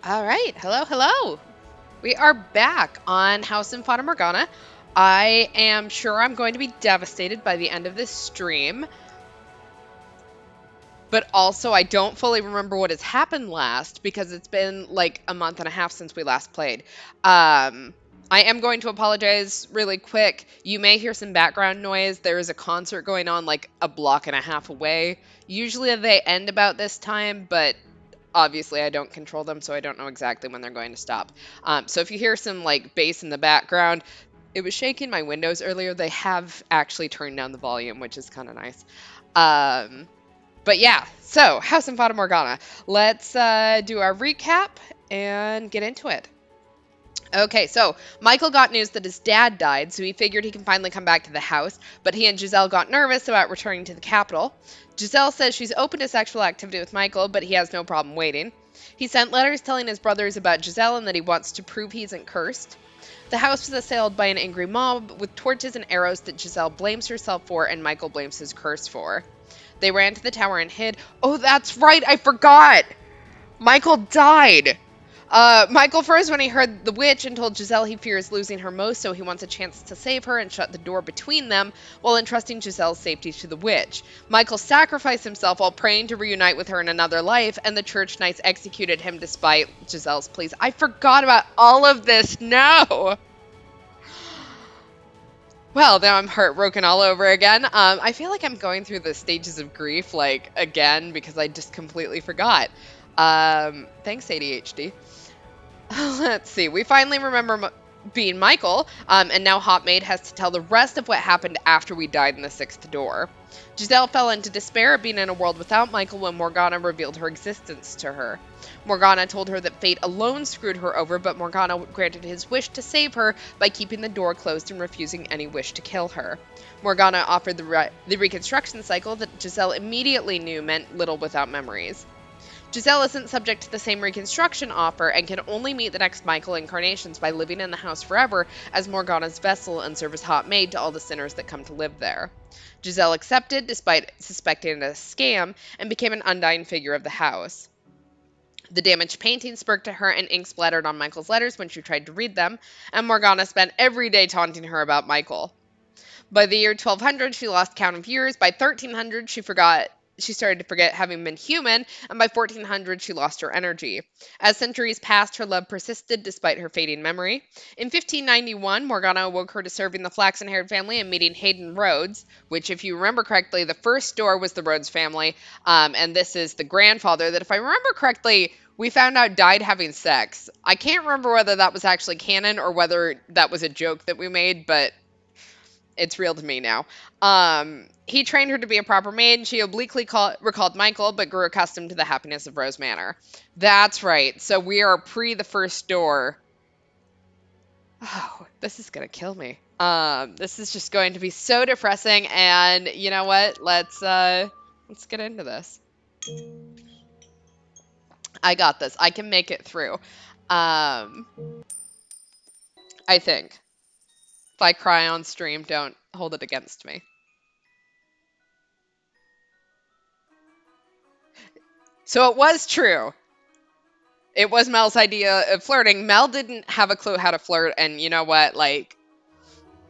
All right. Hello, hello. We are back on House and Fata Morgana. I am sure I'm going to be devastated by the end of this stream, but also I don't fully remember what has happened last because it's been like a month and a half since we last played. I am going to apologize really quick. You may hear some background noise. There is a concert going on like a block and a half away. Usually they end about this time, but obviously I don't control them, so I don't know exactly when they're going to stop. So if you hear some like bass in the background, it was shaking my windows earlier. They have actually turned down the volume, which is kind of nice. Um, but yeah, so House and Fata Morgana. Let's do our recap and get into it. Okay, so Michael got news that his dad died, so he figured he can finally come back to the house, but he and Giselle got nervous about returning to the capital. Giselle says she's open to sexual activity with Michael, but he has no problem waiting. He sent letters telling his brothers about Giselle and that he wants to prove he isn't cursed. The house was assailed by an angry mob with torches and arrows that Giselle blames herself for and Michael blames his curse for. They ran to the tower and hid. Oh, that's right, I forgot! Michael died! Michael froze when he heard the witch and told Giselle he fears losing her most, so he wants a chance to save her and shut the door between them while entrusting Giselle's safety to the witch. Michael sacrificed himself while praying to reunite with her in another life, and the church knights executed him despite Giselle's pleas. I forgot about all of this. No! Well, now I'm heartbroken all over again. I feel like I'm going through the stages of grief, like, again, because I just completely forgot. Thanks, ADHD. Let's see. We finally remember being Michael, and now Hotmaid has to tell the rest of what happened after we died in the sixth door. Giselle fell into despair at being in a world without Michael when Morgana revealed her existence to her. Morgana told her that fate alone screwed her over, but Morgana granted his wish to save her by keeping the door closed and refusing any wish to kill her. Morgana offered the reconstruction cycle that Giselle immediately knew meant little without memories. Giselle isn't subject to the same reconstruction offer and can only meet the next Michael incarnations by living in the house forever as Morgana's vessel and serve as hot maid to all the sinners that come to live there. Giselle accepted, despite suspecting it as a scam, and became an undying figure of the house. The damaged painting spurred to her and ink splattered on Michael's letters when she tried to read them, and Morgana spent every day taunting her about Michael. By the year 1200, she lost count of years. By 1300, she started to forget having been human, and by 1400, she lost her energy. As centuries passed, her love persisted despite her fading memory. In 1591, Morgana awoke her to serving the flaxen-haired family and meeting Hayden Rhodes, which, if you remember correctly, the first door was the Rhodes family, and this is the grandfather that, if I remember correctly, we found out died having sex. I can't remember whether that was actually canon or whether that was a joke that we made, but it's real to me now. He trained her to be a proper maid. She obliquely recalled Michael, but grew accustomed to the happiness of Rose Manor. That's right. So we are pre the first door. Oh, this is gonna kill me. This is just going to be so depressing. And you know what? Let's get into this. I got this. I can make it through. I think. If I cry on stream, don't hold it against me. So it was true. It was Mel's idea of flirting. Mel didn't have a clue how to flirt, and you know what? Like,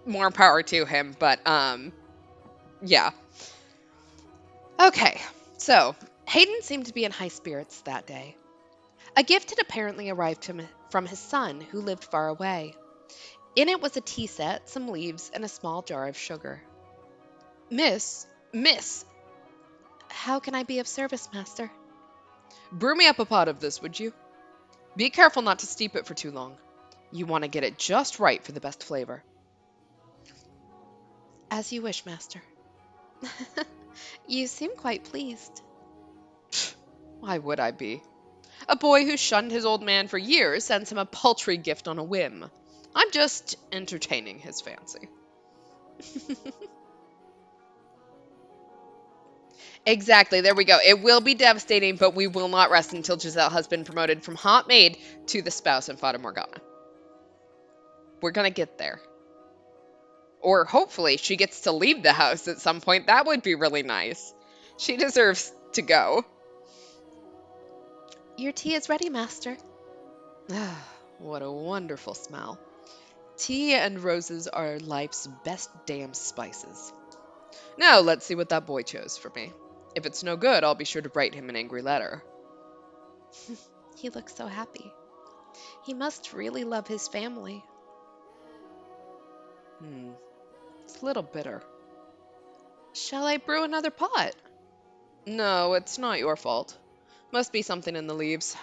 more power to him. But yeah. Okay. So Hayden seemed to be in high spirits that day. A gift had apparently arrived from his son, who lived far away. In it was a tea set, some leaves, and a small jar of sugar. Miss, how can I be of service, master? Brew me up a pot of this, would you? Be careful not to steep it for too long. You want to get it just right for the best flavor. As you wish, master. You seem quite pleased. Why would I be? A boy who shunned his old man for years sends him a paltry gift on a whim. I'm just entertaining his fancy. Exactly, there we go. It will be devastating, but we will not rest until Giselle has been promoted from hot maid to the spouse in Fata Morgana. We're gonna get there. Or hopefully she gets to leave the house at some point. That would be really nice. She deserves to go. Your tea is ready, master. What a wonderful smell. Tea and roses are life's best damn spices. Now let's see what that boy chose for me. If it's no good, I'll be sure to write him an angry letter. He looks so happy. He must really love his family. It's a little bitter. Shall I brew another pot? No, it's not your fault. Must be something in the leaves.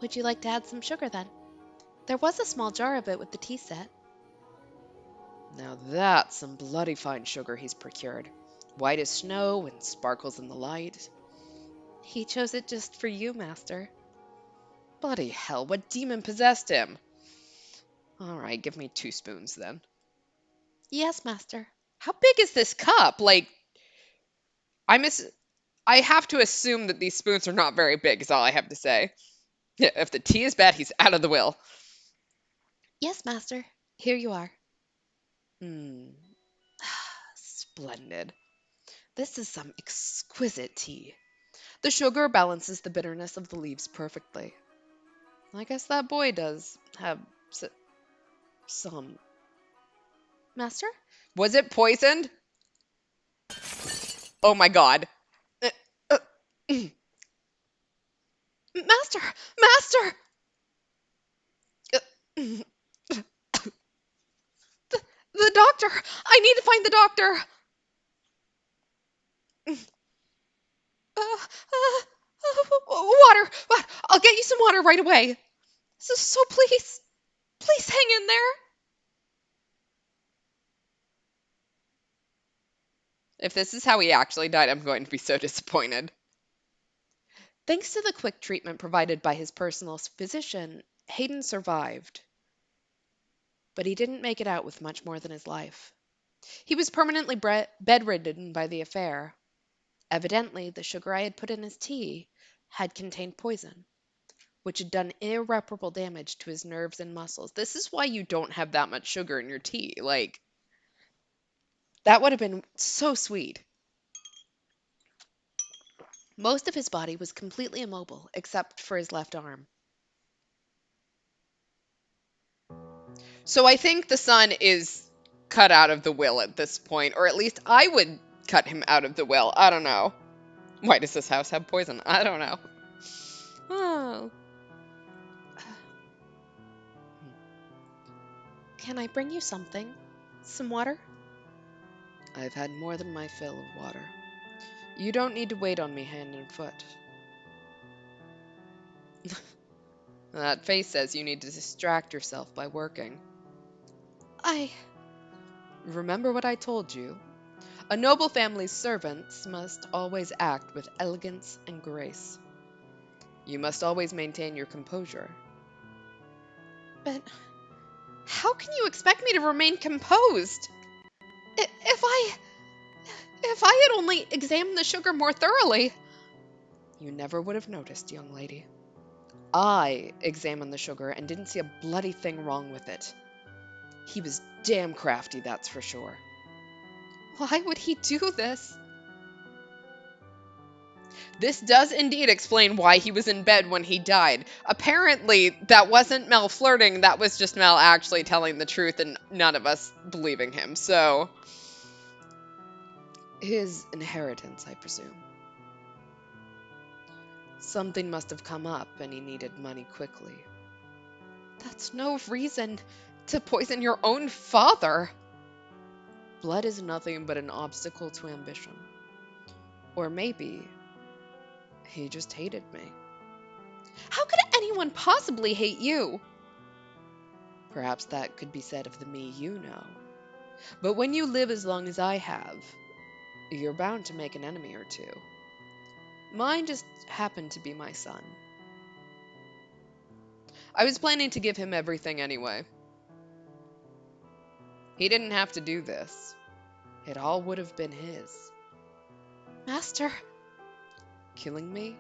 Would you like to add some sugar then? There was a small jar of it with the tea set. Now that's some bloody fine sugar he's procured. White as snow and sparkles in the light. He chose it just for you, master. Bloody hell, what demon possessed him? All right, give me 2 spoons then. Yes, master. How big is this cup? Like, I miss. I have to assume that these spoons are not very big, is all I have to say. Yeah, if the tea is bad, he's out of the will. Yes, master. Here you are. Hmm, splendid. This is some exquisite tea. The sugar balances the bitterness of the leaves perfectly. I guess that boy does have some. Master? Was it poisoned? Oh my god. Uh, uh, Master! Master! Uh, the doctor! I need to find the doctor! Water! I'll get you some water right away. So please, please hang in there. If this is how he actually died, I'm going to be so disappointed. Thanks to the quick treatment provided by his personal physician, Hayden survived, but he didn't make it out with much more than his life. He was permanently bedridden by the affair. Evidently, the sugar I had put in his tea had contained poison, which had done irreparable damage to his nerves and muscles. This is why you don't have that much sugar in your tea. Like, that would have been so sweet. Most of his body was completely immobile, except for his left arm. So I think the son is cut out of the will at this point, or at least I would cut him out of the will. I don't know. Why does this house have poison? I don't know. Oh. Can I bring you something? Some water? I've had more than my fill of water. You don't need to wait on me hand and foot. That face says you need to distract yourself by working. I remember what I told you. A noble family's servants must always act with elegance and grace. You must always maintain your composure. But how can you expect me to remain composed? If I had only examined the sugar more thoroughly. You never would have noticed, young lady. I examined the sugar and didn't see a bloody thing wrong with it. He was damn crafty, that's for sure. Why would he do this? This does indeed explain why he was in bed when he died. Apparently, that wasn't Mel flirting, that was just Mel actually telling the truth and none of us believing him. So, his inheritance, I presume. Something must have come up and he needed money quickly. That's no reason to poison your own father. Blood is nothing but an obstacle to ambition. Or maybe he just hated me. How could anyone possibly hate you? Perhaps that could be said of the me you know. But when you live as long as I have, you're bound to make an enemy or two. Mine just happened to be my son. I was planning to give him everything anyway. He didn't have to do this. It all would have been his. Master, killing me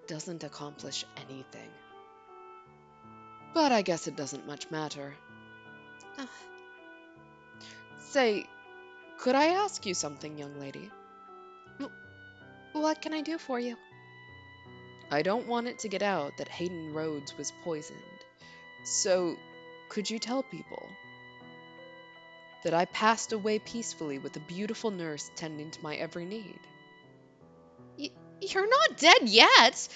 doesn't accomplish anything. But I guess it doesn't much matter. Uh, Say, could I ask you something, young lady? What can I do for you? I don't want it to get out that Hayden Rhodes was poisoned. So, could you tell people that I passed away peacefully with a beautiful nurse tending to my every need? Y- you're not dead yet!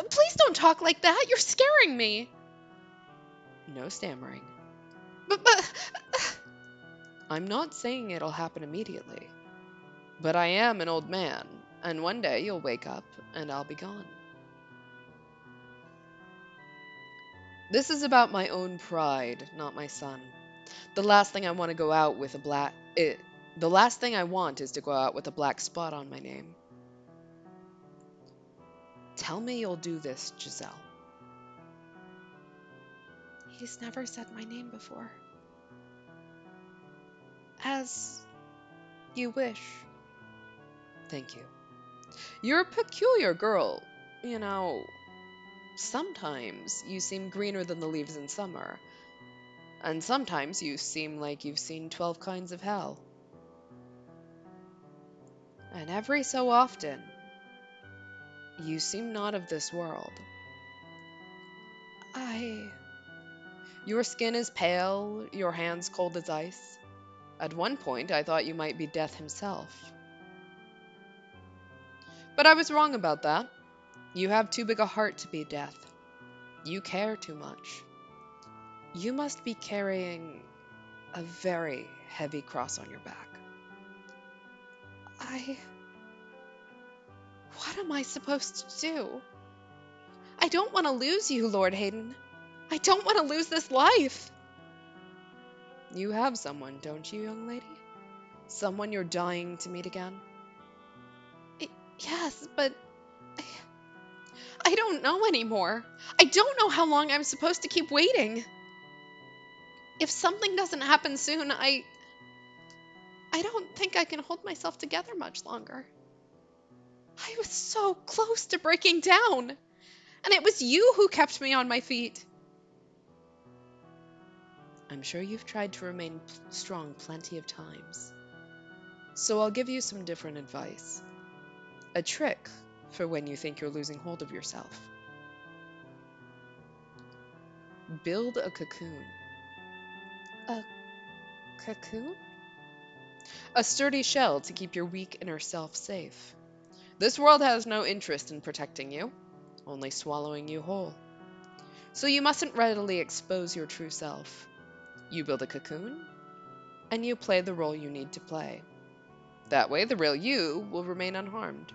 Please don't talk like that! You're scaring me! No stammering. But I'm not saying it'll happen immediately, but I am an old man, and one day you'll wake up and I'll be gone. This is about my own pride, not my son. The last thing I want to go out with a black it, the last thing I want is to go out with a black spot on my name. Tell me you'll do this, Giselle. He's never said my name before. As you wish. Thank you. You're a peculiar girl. You know, sometimes you seem greener than the leaves in summer, and sometimes you seem like you've seen 12 kinds of hell. And every so often, you seem not of this world. I. Your skin is pale, your hands cold as ice. At one point, I thought you might be Death himself. But I was wrong about that. You have too big a heart to be Death. You care too much. You must be carrying a very heavy cross on your back. I. What am I supposed to do? I don't want to lose you, Lord Hayden. I don't want to lose this life. You have someone, don't you, young lady? Someone you're dying to meet again? I- yes, but I, I don't know anymore. I don't know how long I'm supposed to keep waiting. If something doesn't happen soon, I don't think I can hold myself together much longer. I was so close to breaking down, and it was you who kept me on my feet. I'm sure you've tried to remain strong plenty of times. So I'll give you some different advice. A trick for when you think you're losing hold of yourself. Build a cocoon. A cocoon? A sturdy shell to keep your weak inner self safe. This world has no interest in protecting you, only swallowing you whole. So you mustn't readily expose your true self. You build a cocoon, and you play the role you need to play. That way, the real you will remain unharmed.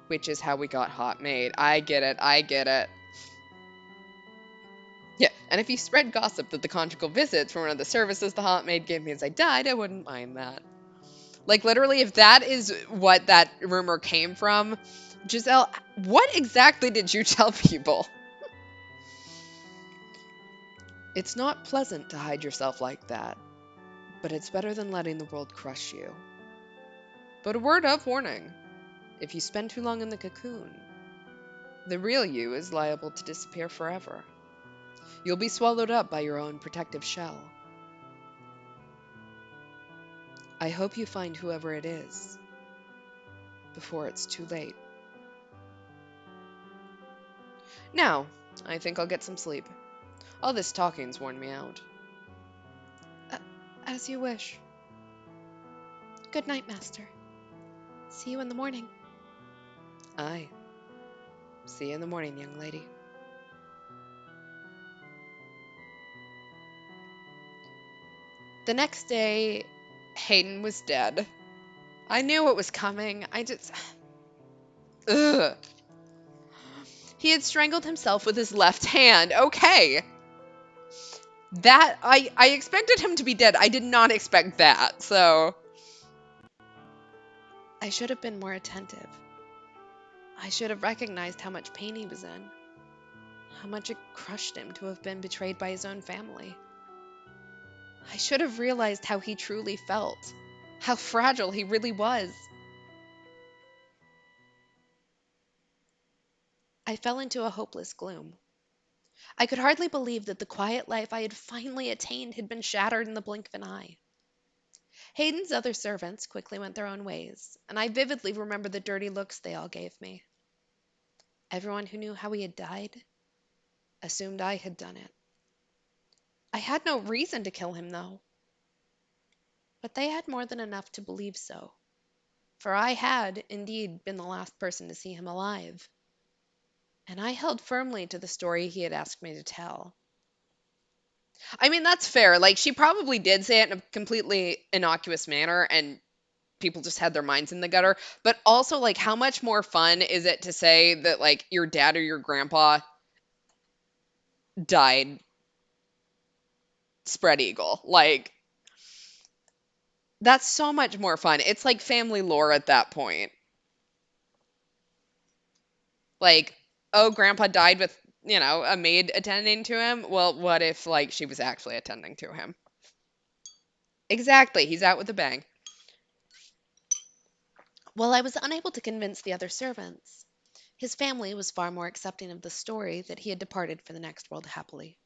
Which is how we got Hot Maid. I get it, I get it. Yeah, and if you spread gossip that the conjugal visits were one of the services the Hot Maid gave me as I died, I wouldn't mind that. Like, literally, if that is what that rumor came from, Giselle, what exactly did you tell people? It's not pleasant to hide yourself like that, but it's better than letting the world crush you. But a word of warning, if you spend too long in the cocoon, the real you is liable to disappear forever. You'll be swallowed up by your own protective shell. I hope you find whoever it is before it's too late. Now, I think I'll get some sleep. All this talking's worn me out. Uh, as you wish. Good night, Master. See you in the morning. Aye. See you in the morning, young lady. The next day, Hayden was dead. I knew it was coming. I just. Ugh. He had strangled himself with his left hand. Okay. That. I expected him to be dead. I did not expect that. So. I should have been more attentive. I should have recognized how much pain he was in. How much it crushed him to have been betrayed by his own family. I should have realized how he truly felt. How fragile he really was. I fell into a hopeless gloom. I could hardly believe that the quiet life I had finally attained had been shattered in the blink of an eye. Hayden's other servants quickly went their own ways, and I vividly remember the dirty looks they all gave me. Everyone who knew how he had died assumed I had done it. I had no reason to kill him, though, but they had more than enough to believe so, for I had, indeed, been the last person to see him alive, and I held firmly to the story he had asked me to tell. I mean, that's fair. Like, she probably did say it in a completely innocuous manner, and people just had their minds in the gutter. But also, like, how much more fun is it to say that, like, your dad or your grandpa died spread eagle? Like, that's so much more fun. It's like family lore at that point. Like, oh, grandpa died with, a maid attending to him. Well, what if, like, she was actually attending to him? Exactly. He's out with a bang. Well, I was unable to convince the other servants. His family was far more accepting of the story that he had departed for the next world happily.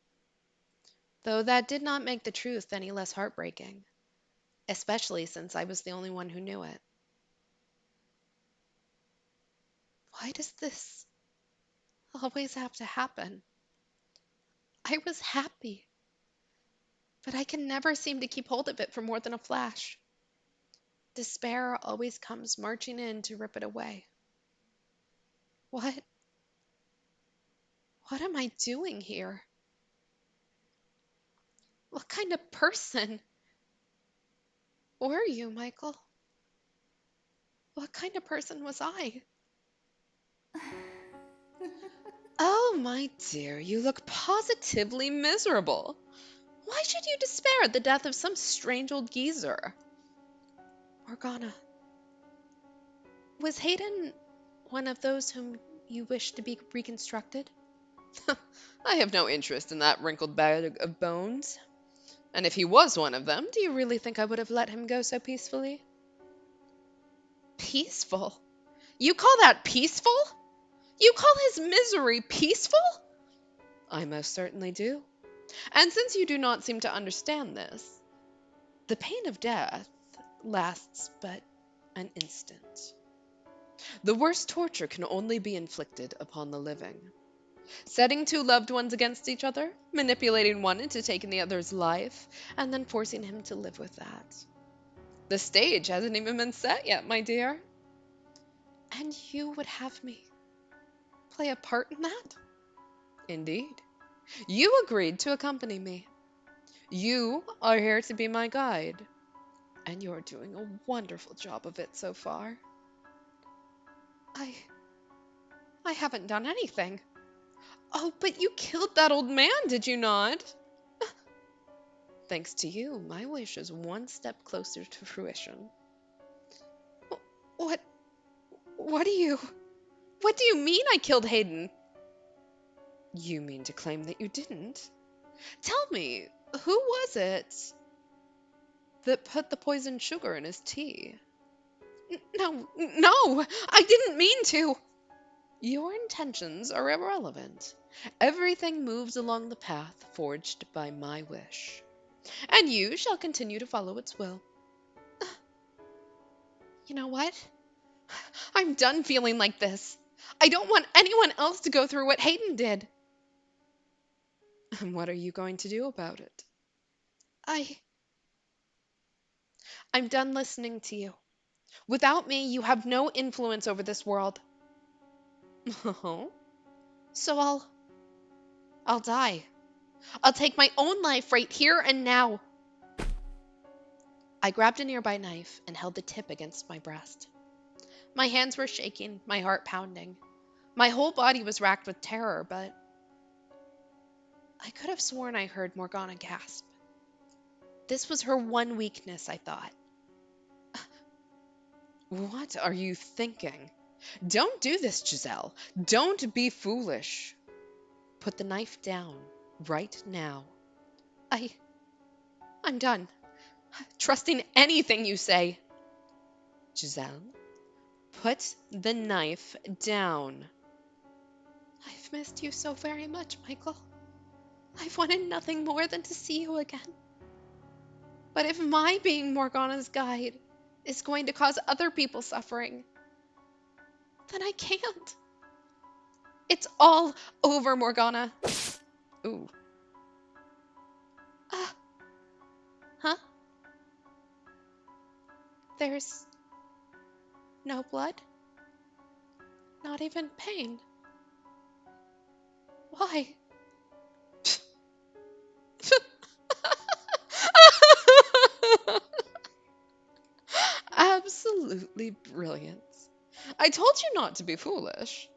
Though that did not make the truth any less heartbreaking, especially since I was the only one who knew it. Why does this always have to happen? I was happy, but I can never seem to keep hold of it for more than a flash. Despair always comes marching in to rip it away. What? What am I doing here? What kind of person were you, Michael? What kind of person was I? Oh, my dear, you look positively miserable. Why should you despair at the death of some strange old geezer? Morgana, was Hayden one of those whom you wish to be reconstructed? I have no interest in that wrinkled bag of bones. And if he was one of them, do you really think I would have let him go so peacefully? Peaceful? You call that peaceful? You call his misery peaceful? I most certainly do. And since you do not seem to understand this, the pain of death lasts but an instant. The worst torture can only be inflicted upon the living. Setting two loved ones against each other, manipulating one into taking the other's life, and then forcing him to live with that. The stage hasn't even been set yet, my dear. And you would have me play a part in that? Indeed. You agreed to accompany me. You are here to be my guide, and you're doing a wonderful job of it so far. I I haven't done anything. Oh, but you killed that old man, did you not? Thanks to you, my wish is one step closer to fruition. What what do you what do you mean I killed Hayden? You mean to claim that you didn't? Tell me, who was it that put the poisoned sugar in his tea? No, no, I didn't mean to. Your intentions are irrelevant. Everything moves along the path forged by my wish, and you shall continue to follow its will. You know what? I'm done feeling like this. I don't want anyone else to go through what Hayden did. And what are you going to do about it? I. I'm done listening to you. Without me, you have no influence over this world. Oh? So I'll die. I'll take my own life right here and now. I grabbed a nearby knife and held the tip against my breast. My hands were shaking, my heart pounding. My whole body was racked with terror, but I could have sworn I heard Morgana gasp. This was her one weakness, I thought. What are you thinking? Don't do this, Giselle. Don't be foolish. Put the knife down right now. I. I'm done. Trusting anything you say. Giselle, put the knife down. I've missed you so very much, Michael. I've wanted nothing more than to see you again. But if my being Morgana's guide is going to cause other people suffering, then I can't. It's all over, Morgana. Ooh. Ah, huh? There's no blood? Not even pain. Why? Absolutely brilliant. I told you not to be foolish,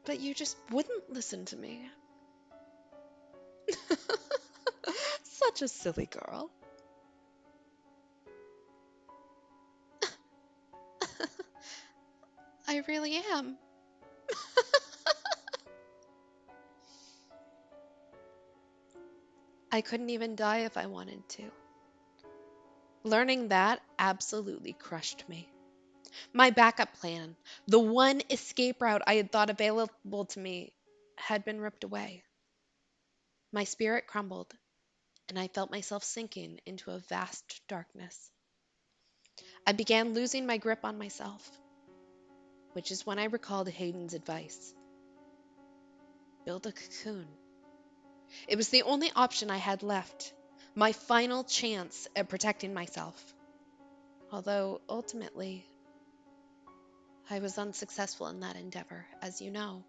but you just wouldn't listen to me. Such a silly girl. I really am. I couldn't even die if I wanted to. Learning that absolutely crushed me. My backup plan, the one escape route I had thought available to me, had been ripped away. My spirit crumbled, and I felt myself sinking into a vast darkness. I began losing my grip on myself, which is when I recalled Hayden's advice: build a cocoon. It was the only option I had left, my final chance at protecting myself. Although ultimately, I was unsuccessful in that endeavor, as you know.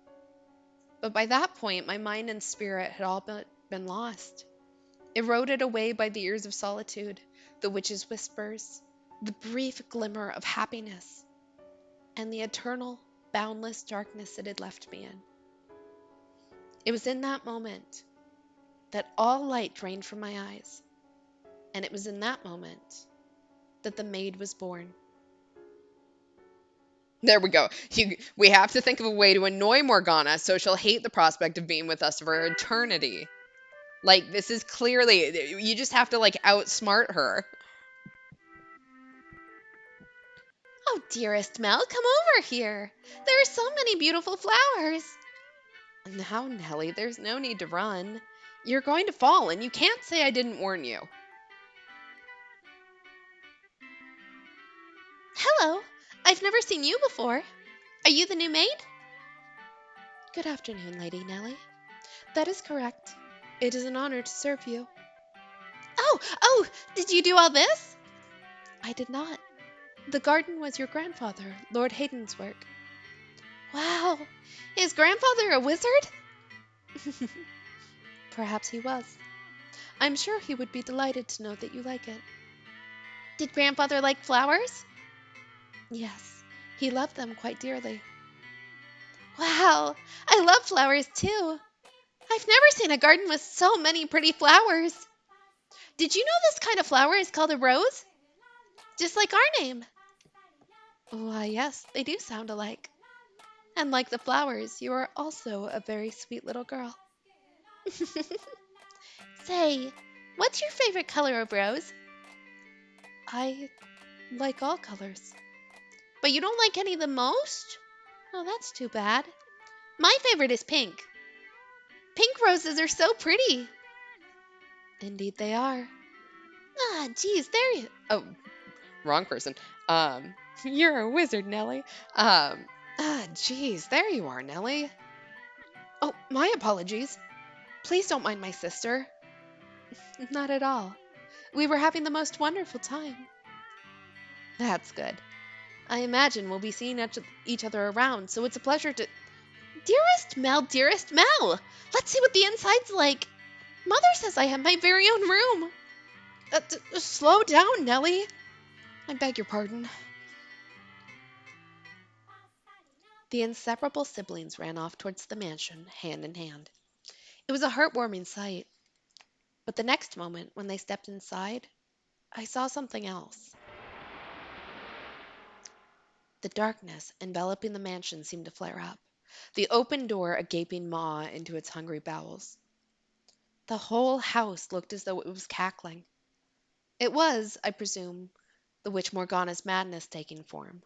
But by that point, my mind and spirit had all but been lost, eroded away by the years of solitude, the witch's whispers, the brief glimmer of happiness, and the eternal, boundless darkness it had left me in. It was in that moment that all light drained from my eyes, and it was in that moment that the maid was born. There we go. We have to think of a way to annoy Morgana so she'll hate the prospect of being with us for eternity. Like, this is clearly, you just have to, like, outsmart her. Oh, dearest Mel, come over here. There are so many beautiful flowers. Now, Nellie, there's no need to run. You're going to fall, and you can't say I didn't warn you. Hello. I've never seen you before. Are you the new maid? Good afternoon, Lady Nellie. That is correct. It is an honor to serve you. Oh, did you do all this? I did not. The garden was your grandfather, Lord Hayden's work. Wow. Is grandfather a wizard? Perhaps he was. I'm sure he would be delighted to know that you like it. Did grandfather like flowers? Yes, he loved them quite dearly. Wow, I love flowers too. I've never seen a garden with so many pretty flowers. Did you know this kind of flower is called a rose? Just like our name. Why, yes, they do sound alike. And like the flowers, you are also a very sweet little girl. Say, what's your favorite color of rose? I like all colors. But you don't like any the most? Oh, that's too bad. My favorite is pink. Pink roses are so pretty. Indeed they are. Ah, geez, there you... Oh, wrong person. Um, you're a wizard, Nellie. Geez, there you are, Nellie. Oh, my apologies. Please don't mind my sister. Not at all. We were having the most wonderful time. That's good. I imagine we'll be seeing each other around, so it's a pleasure to... Dearest Mel, let's see what the inside's like. Mother says I have my very own room. Slow down, Nellie. I beg your pardon. The inseparable siblings ran off towards the mansion, hand in hand. It was a heartwarming sight. But the next moment, when they stepped inside, I saw something else. The darkness enveloping the mansion seemed to flare up, the open door a gaping maw into its hungry bowels. The whole house looked as though it was cackling. It was, I presume, the witch Morgana's madness taking form,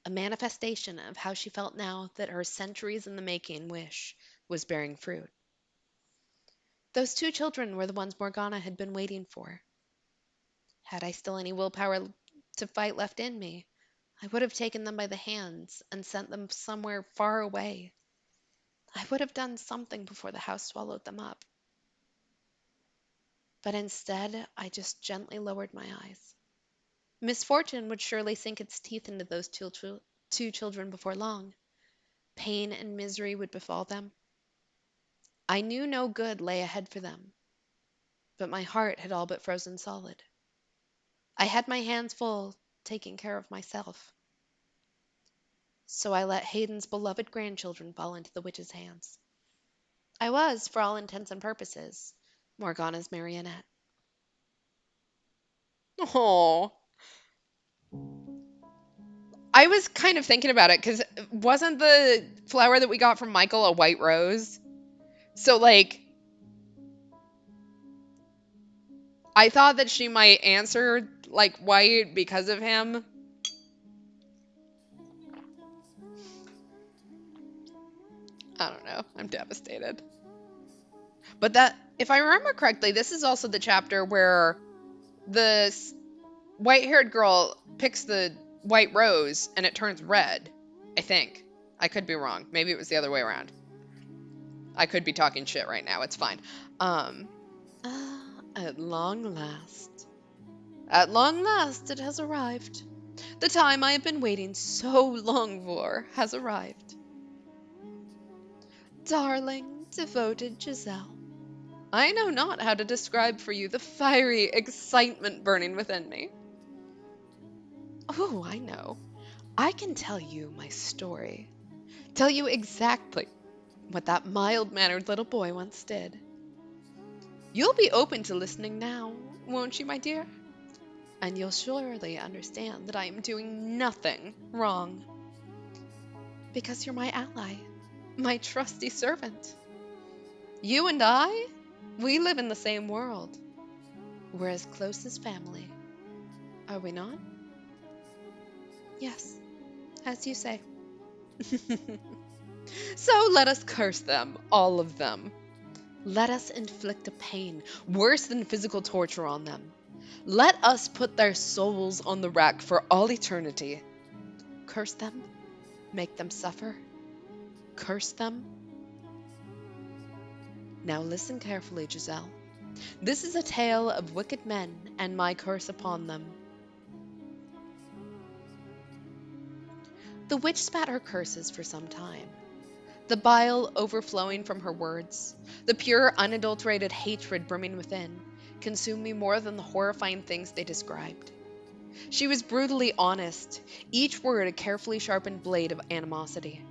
a manifestation of how she felt now that her centuries in the making wish was bearing fruit. Those two children were the ones Morgana had been waiting for. Had I still any willpower to fight left in me, I would have taken them by the hands and sent them somewhere far away. I would have done something before the house swallowed them up. But instead, I just gently lowered my eyes. Misfortune would surely sink its teeth into those two children before long. Pain and misery would befall them. I knew no good lay ahead for them, but my heart had all but frozen solid. I had my hands full taking care of myself, so I let Hayden's beloved grandchildren fall into the witch's hands. I was, for all intents and purposes, Morgana's marionette. Oh, I was kind of thinking about it because wasn't the flower that we got from Michael a white rose? So, like, I thought that she might answer, like, white because of him. I don't know. I'm devastated. But that, if I remember correctly, this is also the chapter where the white haired girl picks the white rose and it turns red. I think. I could be wrong. Maybe it was the other way around. I could be talking shit right now. It's fine. Um, at long last. At long last, it has arrived. The time I have been waiting so long for has arrived. Darling, devoted Giselle, I know not how to describe for you the fiery excitement burning within me. Oh, I know. I can tell you my story. Tell you exactly what that mild-mannered little boy once did. You'll be open to listening now, won't you, my dear? And you'll surely understand that I am doing nothing wrong. Because you're my ally, my trusty servant. You and I, we live in the same world. We're as close as family, are we not? Yes, as you say. So let us curse them, all of them. Let us inflict a pain worse than physical torture on them. Let us put their souls on the rack for all eternity. Curse them, make them suffer, curse them. Now listen carefully, Giselle. This is a tale of wicked men and my curse upon them. The witch spat her curses for some time, the bile overflowing from her words, the pure, unadulterated hatred brimming within, consumed me more than the horrifying things they described. She was brutally honest, each word a carefully sharpened blade of animosity.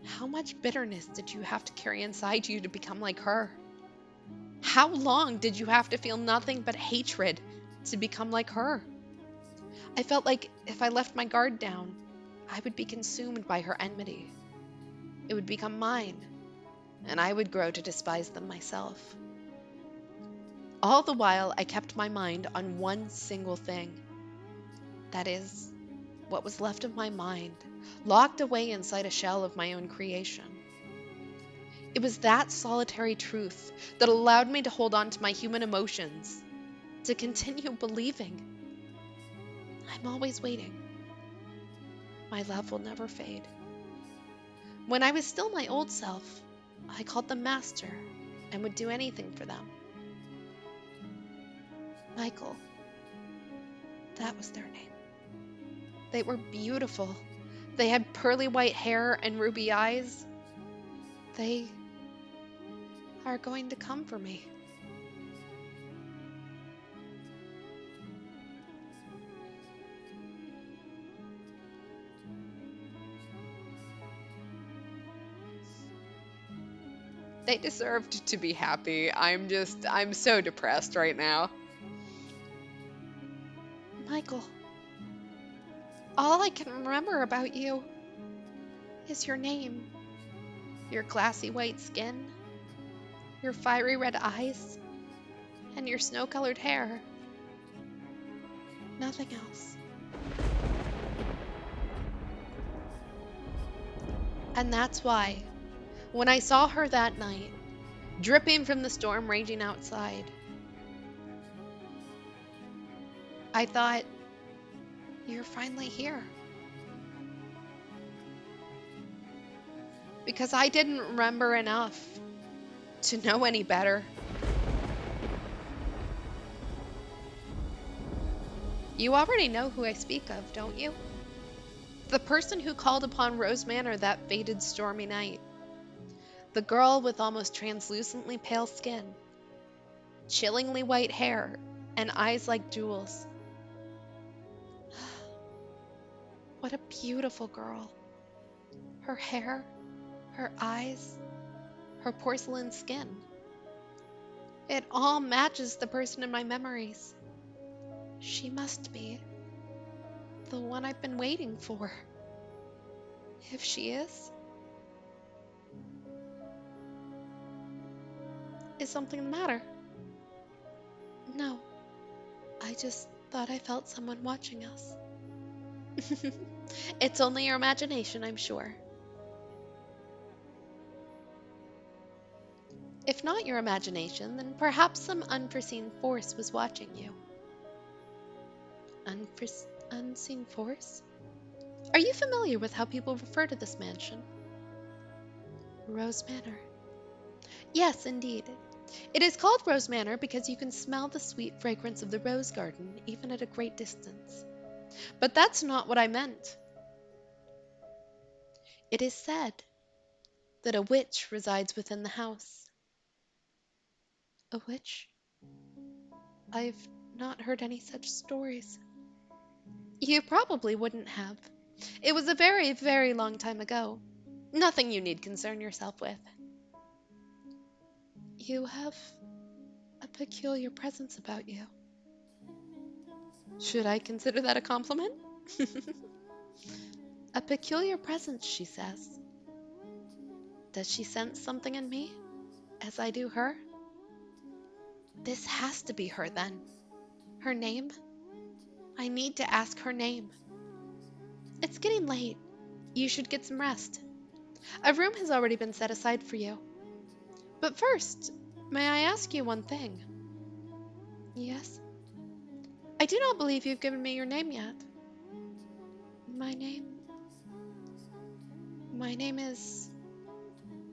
How much bitterness did you have to carry inside you to become like her? How long did you have to feel nothing but hatred to become like her? I felt like if I left my guard down, I would be consumed by her enmity. It would become mine, and I would grow to despise them myself. All the while, I kept my mind on one single thing. That is, what was left of my mind, locked away inside a shell of my own creation. It was that solitary truth that allowed me to hold on to my human emotions, to continue believing. I'm always waiting. My love will never fade. When I was still my old self, I called them master and would do anything for them. Michael, that was their name. They were beautiful. They had pearly white hair and ruby eyes. They are going to come for me. They deserved to be happy. I'm so depressed right now. Michael, all I can remember about you is your name, your glassy white skin, your fiery red eyes, and your snow-colored hair. Nothing else. And that's why, when I saw her that night, dripping from the storm raging outside, I thought, you're finally here. Because I didn't remember enough to know any better. You already know who I speak of, don't you? The person who called upon Rose Manor that fated stormy night. The girl with almost translucently pale skin, chillingly white hair, and eyes like jewels. What a beautiful girl. Her hair, her eyes, her porcelain skin. It all matches the person in my memories. She must be the one I've been waiting for. If she is something the matter? No, I just thought I felt someone watching us. It's only your imagination, I'm sure. If not your imagination, then perhaps some unforeseen force was watching you. Unseen force? Are you familiar with how people refer to this mansion? Rose Manor. Yes, indeed. It is called Rose Manor because you can smell the sweet fragrance of the rose garden even at a great distance. But that's not what I meant. It is said that a witch resides within the house. A witch? I've not heard any such stories. You probably wouldn't have. It was a very, very long time ago. Nothing you need concern yourself with. You have a peculiar presence about you. Should I consider that a compliment? A peculiar presence, she says. Does she sense something in me, as I do her? This has to be her then. Her name? I need to ask her name. It's getting late. You should get some rest. A room has already been set aside for you. But first, may I ask you one thing? Yes? I do not believe you've given me your name yet. My name... My name is...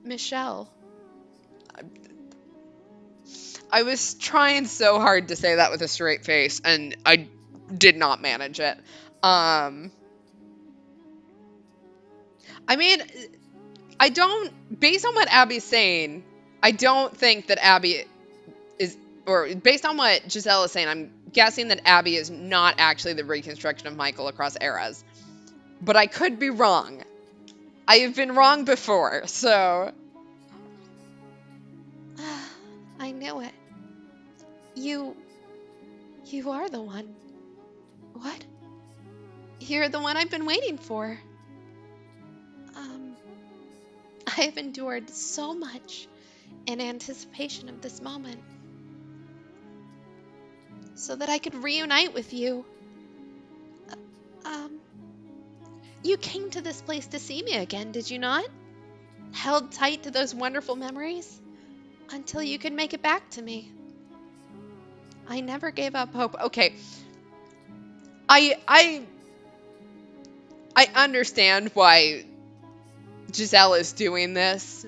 Michelle. I was trying so hard to say that with a straight face, and I did not manage it. I mean, I don't, based on what Abby's saying, I don't think that Abby is, or based on what Giselle is saying, I'm guessing that Abby is not actually the reconstruction of Michael across eras. But I could be wrong. I have been wrong before, so. I knew it. You are the one. What? You're the one I've been waiting for. I have endured so much in anticipation of this moment, so that I could reunite with you. Um, you came to this place to see me again, did you not? Held tight to those wonderful memories until you could make it back to me. I never gave up hope. Okay. I understand why Giselle is doing this,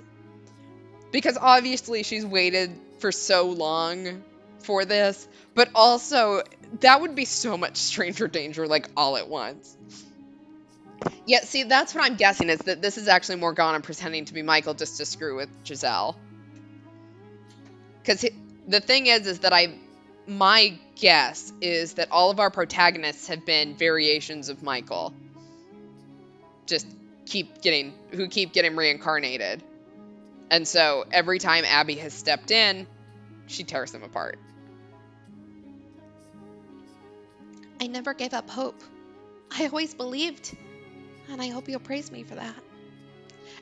because obviously she's waited for so long for this, but also that would be so much stranger danger, like, all at once. Yeah, see, that's what I'm guessing, is that this is actually Morgana pretending to be Michael just to screw with Giselle. Because the thing is that my guess is that all of our protagonists have been variations of Michael. Just keep getting reincarnated. And so every time Abby has stepped in, she tears them apart. I never gave up hope. I always believed, and I hope you'll praise me for that.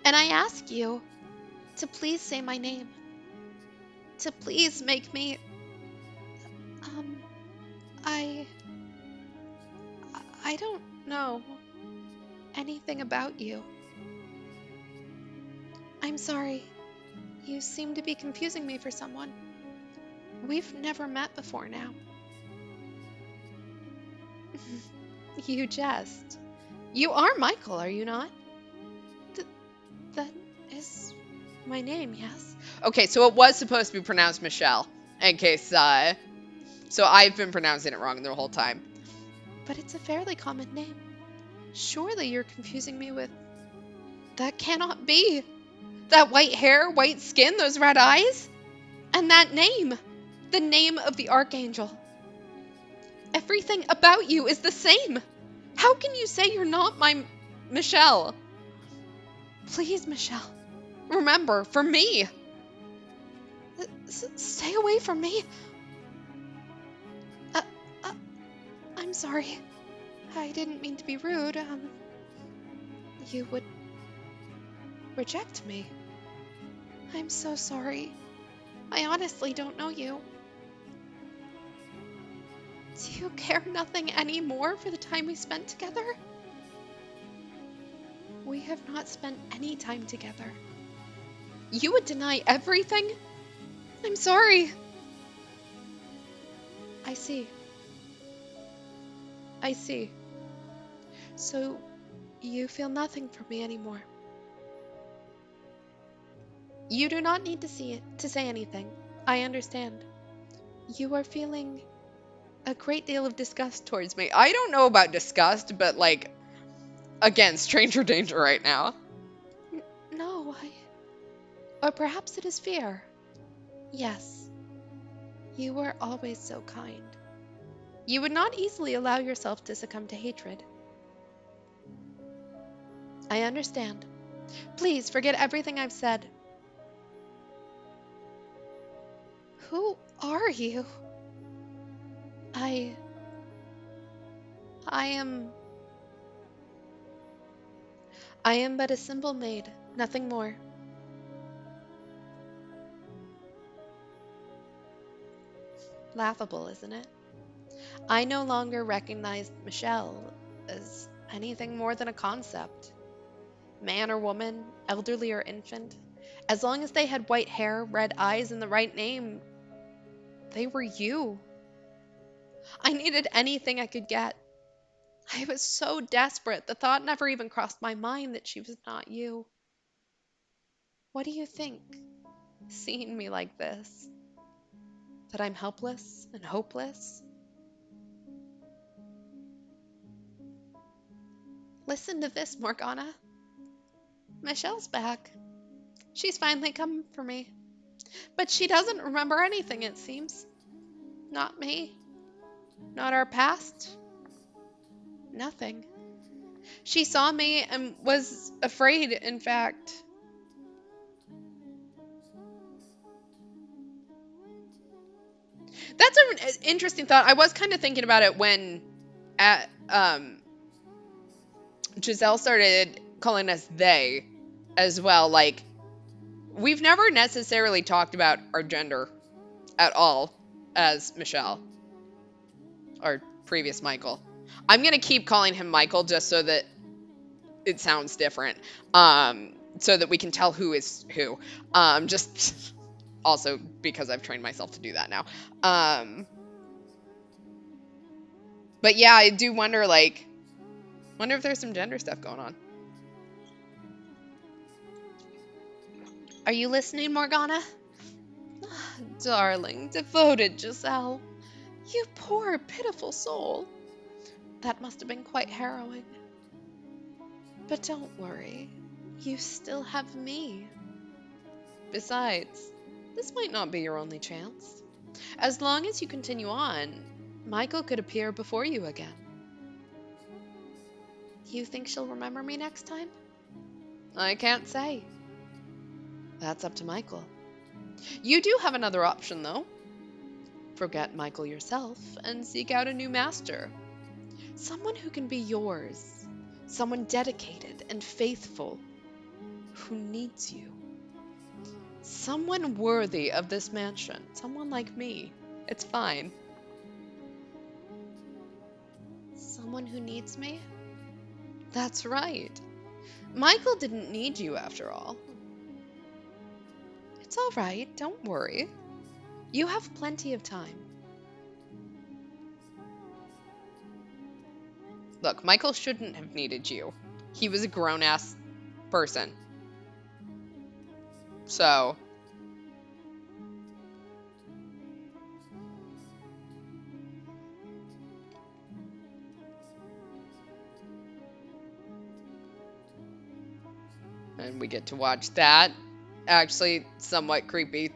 And I ask you to please say my name. To please make me... I don't know anything about you. I'm sorry. You seem to be confusing me for someone. We've never met before now. You jest. You are Michael, are you not? Then is my name, yes. Okay, so it was supposed to be pronounced Michelle. In case, so I've been pronouncing it wrong the whole time. But it's a fairly common name. Surely you're confusing me with... That cannot be. That white hair, white skin, those red eyes? And that name. The name of the Archangel. Everything about you is the same. How can you say you're not my Michelle? Please, Michelle. Remember, for me. Stay away from me. Uh, uh, I'm sorry. I didn't mean to be rude. You would reject me. I'm so sorry. I honestly don't know you. Do you care nothing anymore for the time we spent together? We have not spent any time together. You would deny everything? I'm sorry. I see. I see. So, you feel nothing for me anymore. You do not need to see it to say anything. I understand. You are feeling a great deal of disgust towards me. I don't know about disgust, but like, again, stranger danger right now. No, or perhaps it is fear. Yes, you were always so kind. You would not easily allow yourself to succumb to hatred. I understand. Please forget everything I've said. Who are you? I am... I am but a simple maid, nothing more. Laughable, isn't it? I no longer recognized Michelle as anything more than a concept. Man or woman, elderly or infant, as long as they had white hair, red eyes, and the right name, they were you. I needed anything I could get. I was so desperate, the thought never even crossed my mind that she was not you. What do you think, seeing me like this? That I'm helpless and hopeless? Listen to this, Morgana. Michelle's back. She's finally come for me. But she doesn't remember anything, it seems. Not me. Not our past. Nothing. She saw me and was afraid, in fact. That's an interesting thought. I was kind of thinking about it when Giselle started calling us they as well. Like, we've never necessarily talked about our gender at all as Michelle or previous Michael. I'm going to keep calling him Michael just so that it sounds different. So that we can tell who is who. Just also because I've trained myself to do that now. But yeah, I do wonder, like, wonder if there's some gender stuff going on. Are you listening, Morgana? Darling, devoted Giselle. You poor, pitiful soul. That must have been quite harrowing. But don't worry. You still have me. Besides, this might not be your only chance. As long as you continue on, Michael could appear before you again. You think she'll remember me next time? I can't say. That's up to Michael. You do have another option, though. Forget Michael yourself and seek out a new master. Someone who can be yours. Someone dedicated and faithful. Who needs you. Someone worthy of this mansion. Someone like me. It's fine. Someone who needs me? That's right. Michael didn't need you after all. It's all right, don't worry. You have plenty of time. Look, Michael shouldn't have needed you. He was a grown-ass person. So, and we get to watch that. Actually, somewhat creepy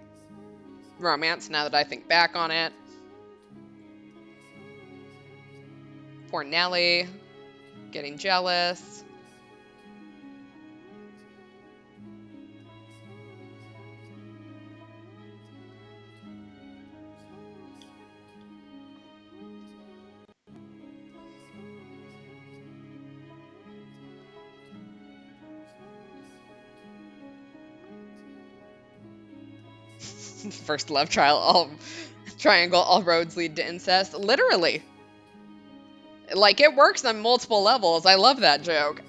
romance now that I think back on it. Poor Nellie, getting jealous. First love triangle, all roads lead to incest. Literally. Like, it works on multiple levels. I love that joke.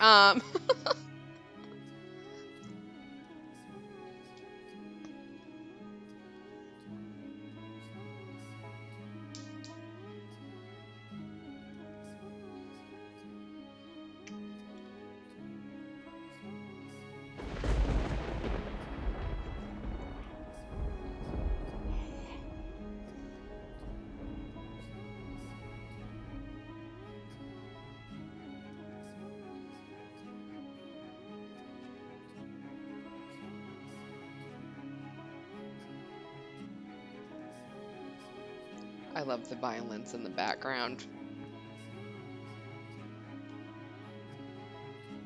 I love the violence in the background.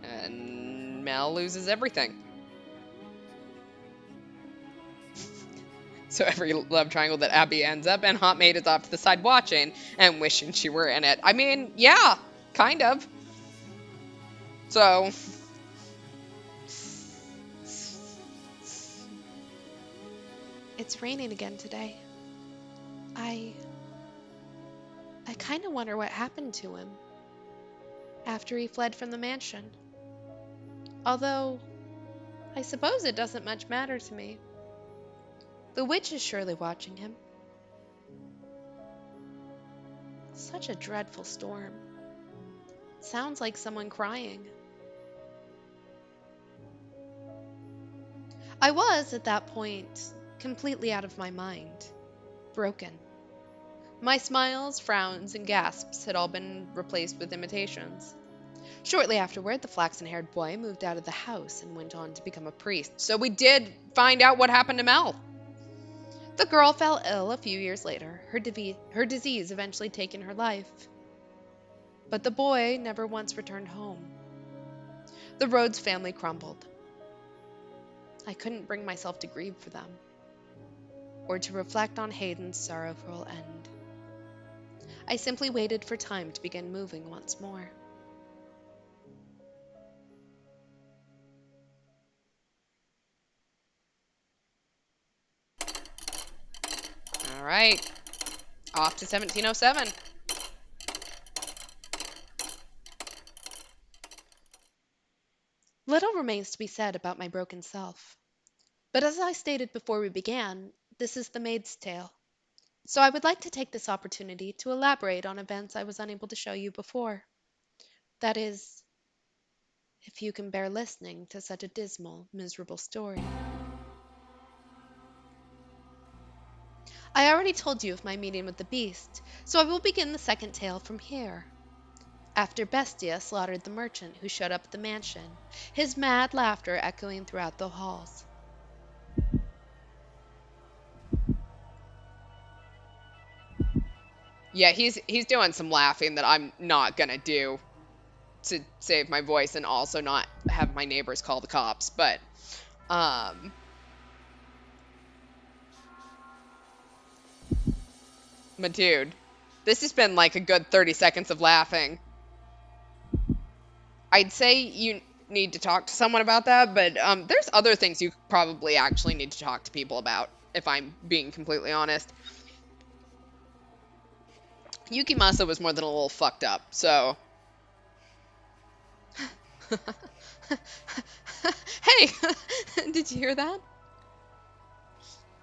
And Mel loses everything. So every love triangle that Abby ends up in, Hot Maid is off to the side watching and wishing she were in it. I mean, yeah, kind of. So, It's raining again today. I kind of wonder what happened to him after he fled from the mansion. Although, I suppose it doesn't much matter to me. The witch is surely watching him. Such a dreadful storm. Sounds like someone crying. I was, at that point, completely out of my mind. Broken. My smiles, frowns, and gasps had all been replaced with imitations. Shortly afterward, the flaxen-haired boy moved out of the house and went on to become a priest. so we did find out what happened to Mel. The girl fell ill a few years later, her disease eventually taking her life. But the boy never once returned home. The Rhodes family crumbled. I couldn't bring myself to grieve for them, or to reflect on Hayden's sorrowful end. I simply waited for time to begin moving once more. All right, off to 1707. Little remains to be said about my broken self. But as I stated before we began, this is the maid's tale. So I would like to take this opportunity to elaborate on events I was unable to show you before. That is, if you can bear listening to such a dismal, miserable story. I already told you of my meeting with the beast, so I will begin the second tale from here. After Bestia slaughtered the merchant who showed up at the mansion, his mad laughter echoing throughout the halls. Yeah, he's doing some laughing that I'm not gonna do to save my voice and also not have my neighbors call the cops. But um, my dude, this has been like a good 30 seconds of laughing. I'd say you need to talk to someone about that, but there's other things you probably actually need to talk to people about, if I'm being completely honest. Yukimasa was more than a little fucked up, so. Hey, did you hear that?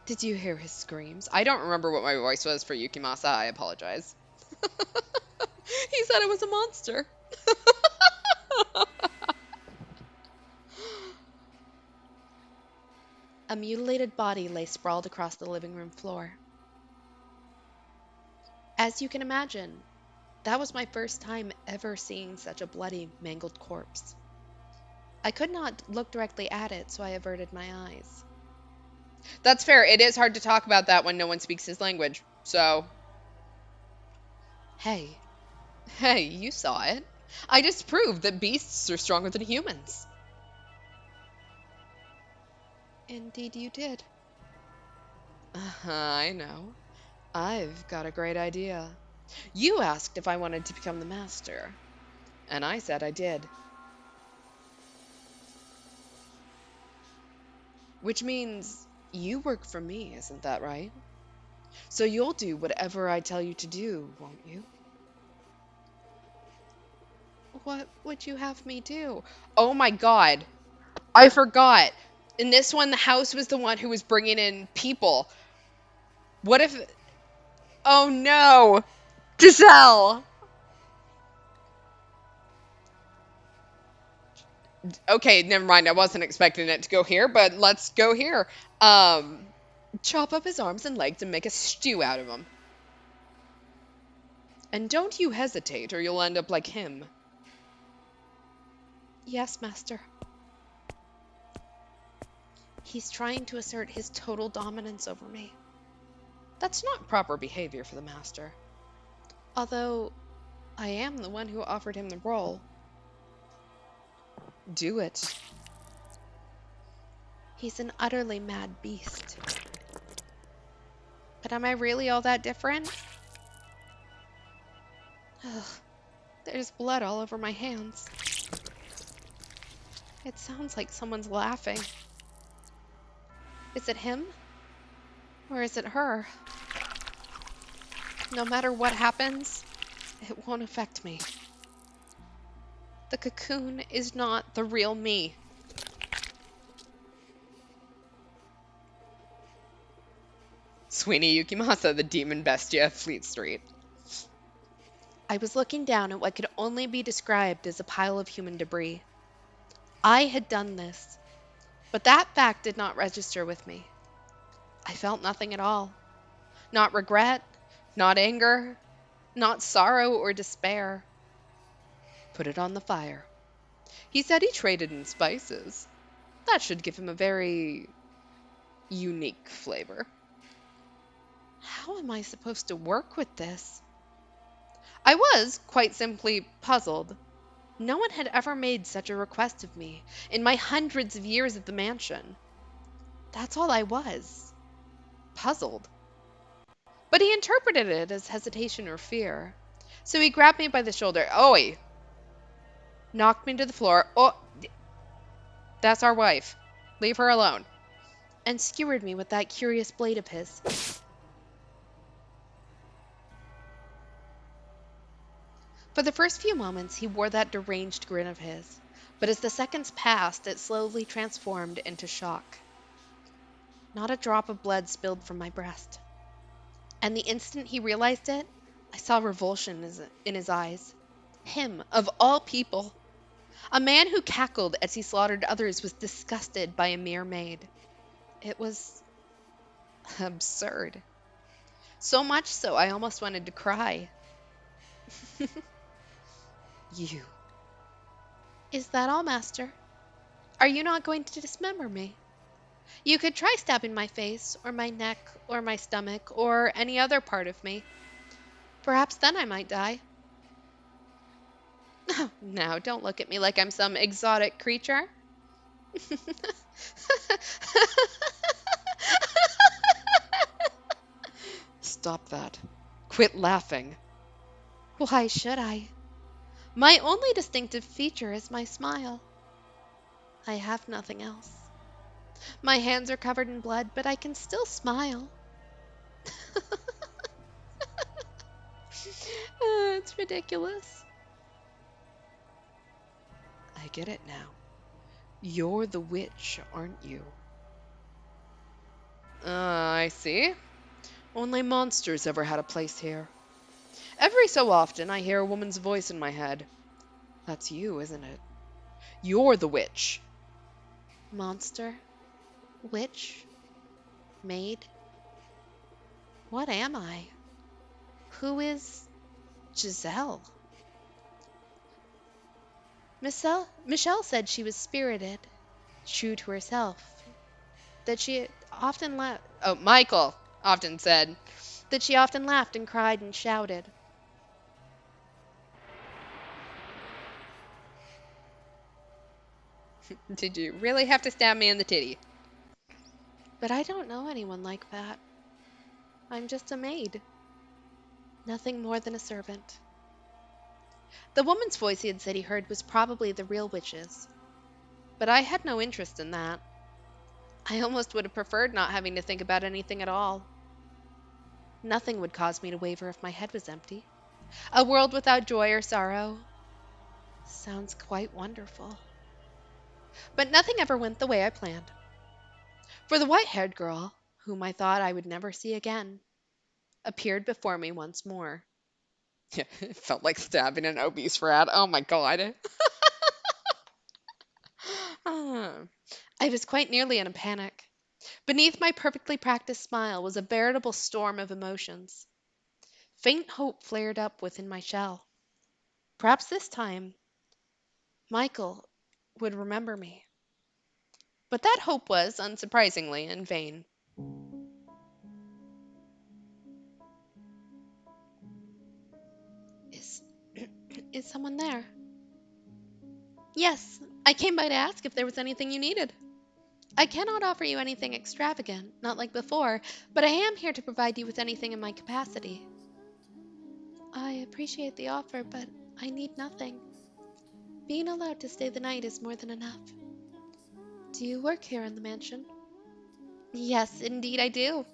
Did you hear his screams? I don't remember what my voice was for Yukimasa. I apologize. He said it was a monster. A mutilated body lay sprawled across the living room floor. As you can imagine, that was my first time ever seeing such a bloody, mangled corpse. I could not look directly at it, so I averted my eyes. That's fair. It is hard to talk about that when no one speaks his language. So, Hey, hey, you saw it. I just proved that beasts are stronger than humans. indeed you did. I know. I've got a great idea. You asked if I wanted to become the master, and I said I did. Which means you work for me, isn't that right? So you'll do whatever I tell you to do, won't you? What would you have me do? Oh my god, I forgot. In this one, the house was the one who was bringing in people. What if. Oh no! Giselle! Okay, never mind. I wasn't expecting it to go here, but let's go here. Um, Chop up his arms and legs and make a stew out of him. And don't you hesitate, or you'll end up like him. Yes, master. He's trying to assert his total dominance over me. That's not proper behavior for the master. Although I am the one who offered him the role. Do it. He's an utterly mad beast. But am I really all that different? Ugh, there's blood all over my hands. It sounds like someone's laughing. Is it him? Or is it her? No matter what happens, it won't affect me. The cocoon is not the real me. Sweeney Yukimasa, the demon bestia of Fleet Street. I was looking down at what could only be described as a pile of human debris. I had done this, but that fact did not register with me. I felt nothing at all. Not regret, not anger, not sorrow or despair. Put it on the fire. He said he traded in spices. That should give him a very unique flavor. How am I supposed to work with this? I was, quite simply, Puzzled. No one had ever made such a request of me in my hundreds of years at the mansion. That's all I was. Puzzled. But he interpreted it as hesitation or fear. So he grabbed me by the shoulder. Oi! Knocked me to the floor. Oh, That's our wife. Leave her alone. and skewered me with that curious blade of his. For the first few moments, he wore that deranged grin of his, but as the seconds passed, it slowly transformed into shock. Not a drop of blood spilled from my breast. And the instant he realized it, I saw revulsion in his eyes. Him, of all people. A man who cackled as he slaughtered others was disgusted by a mere maid. It was absurd. So much so I almost wanted to cry. You. Is that all, master? Are you not going to dismember me? You could try stabbing my face, or my neck, or my stomach, or any other part of me. Perhaps then I might die. Now, don't look at me like I'm some exotic creature. Stop that. Quit laughing. Why should I? My only distinctive feature is my smile. I have nothing else. My hands are covered in blood, but I can still smile. It's ridiculous. I get it now. You're the witch, aren't you? I see. Only monsters ever had a place here. Every so often I hear a woman's voice in my head. That's you, isn't it? You're the witch. Monster? Witch? Maid? What am I? Who is Giselle? Michelle said she was spirited, true to herself, that she often laughed. Oh, Michael often said that she often laughed and cried and shouted. Did you really have to stab me in the titty? But I don't know anyone like that. I'm just a maid, nothing more than a servant. The woman's voice he had said he heard was probably the real witch's, but I had no interest in that. I almost would have preferred not having to think about anything at all. Nothing would cause me to waver if my head was empty. A world without joy or sorrow sounds quite wonderful. But nothing ever went the way I planned. For the white-haired girl, whom I thought I would never see again, appeared before me once more. Yeah, it felt like stabbing an obese rat. Oh my god. Ah. I was quite nearly in a panic. Beneath my perfectly practiced smile was a veritable storm of emotions. Faint hope flared up within my shell. Perhaps this time Michael would remember me. But that hope was, unsurprisingly, in vain. Is is someone there? Yes, I came by to ask if there was anything you needed. I cannot offer you anything extravagant, not like before, but I am here to provide you with anything in my capacity. I appreciate the offer, but I need nothing. Being allowed to stay the night is more than enough. Do you work here in the mansion? Yes, indeed I do.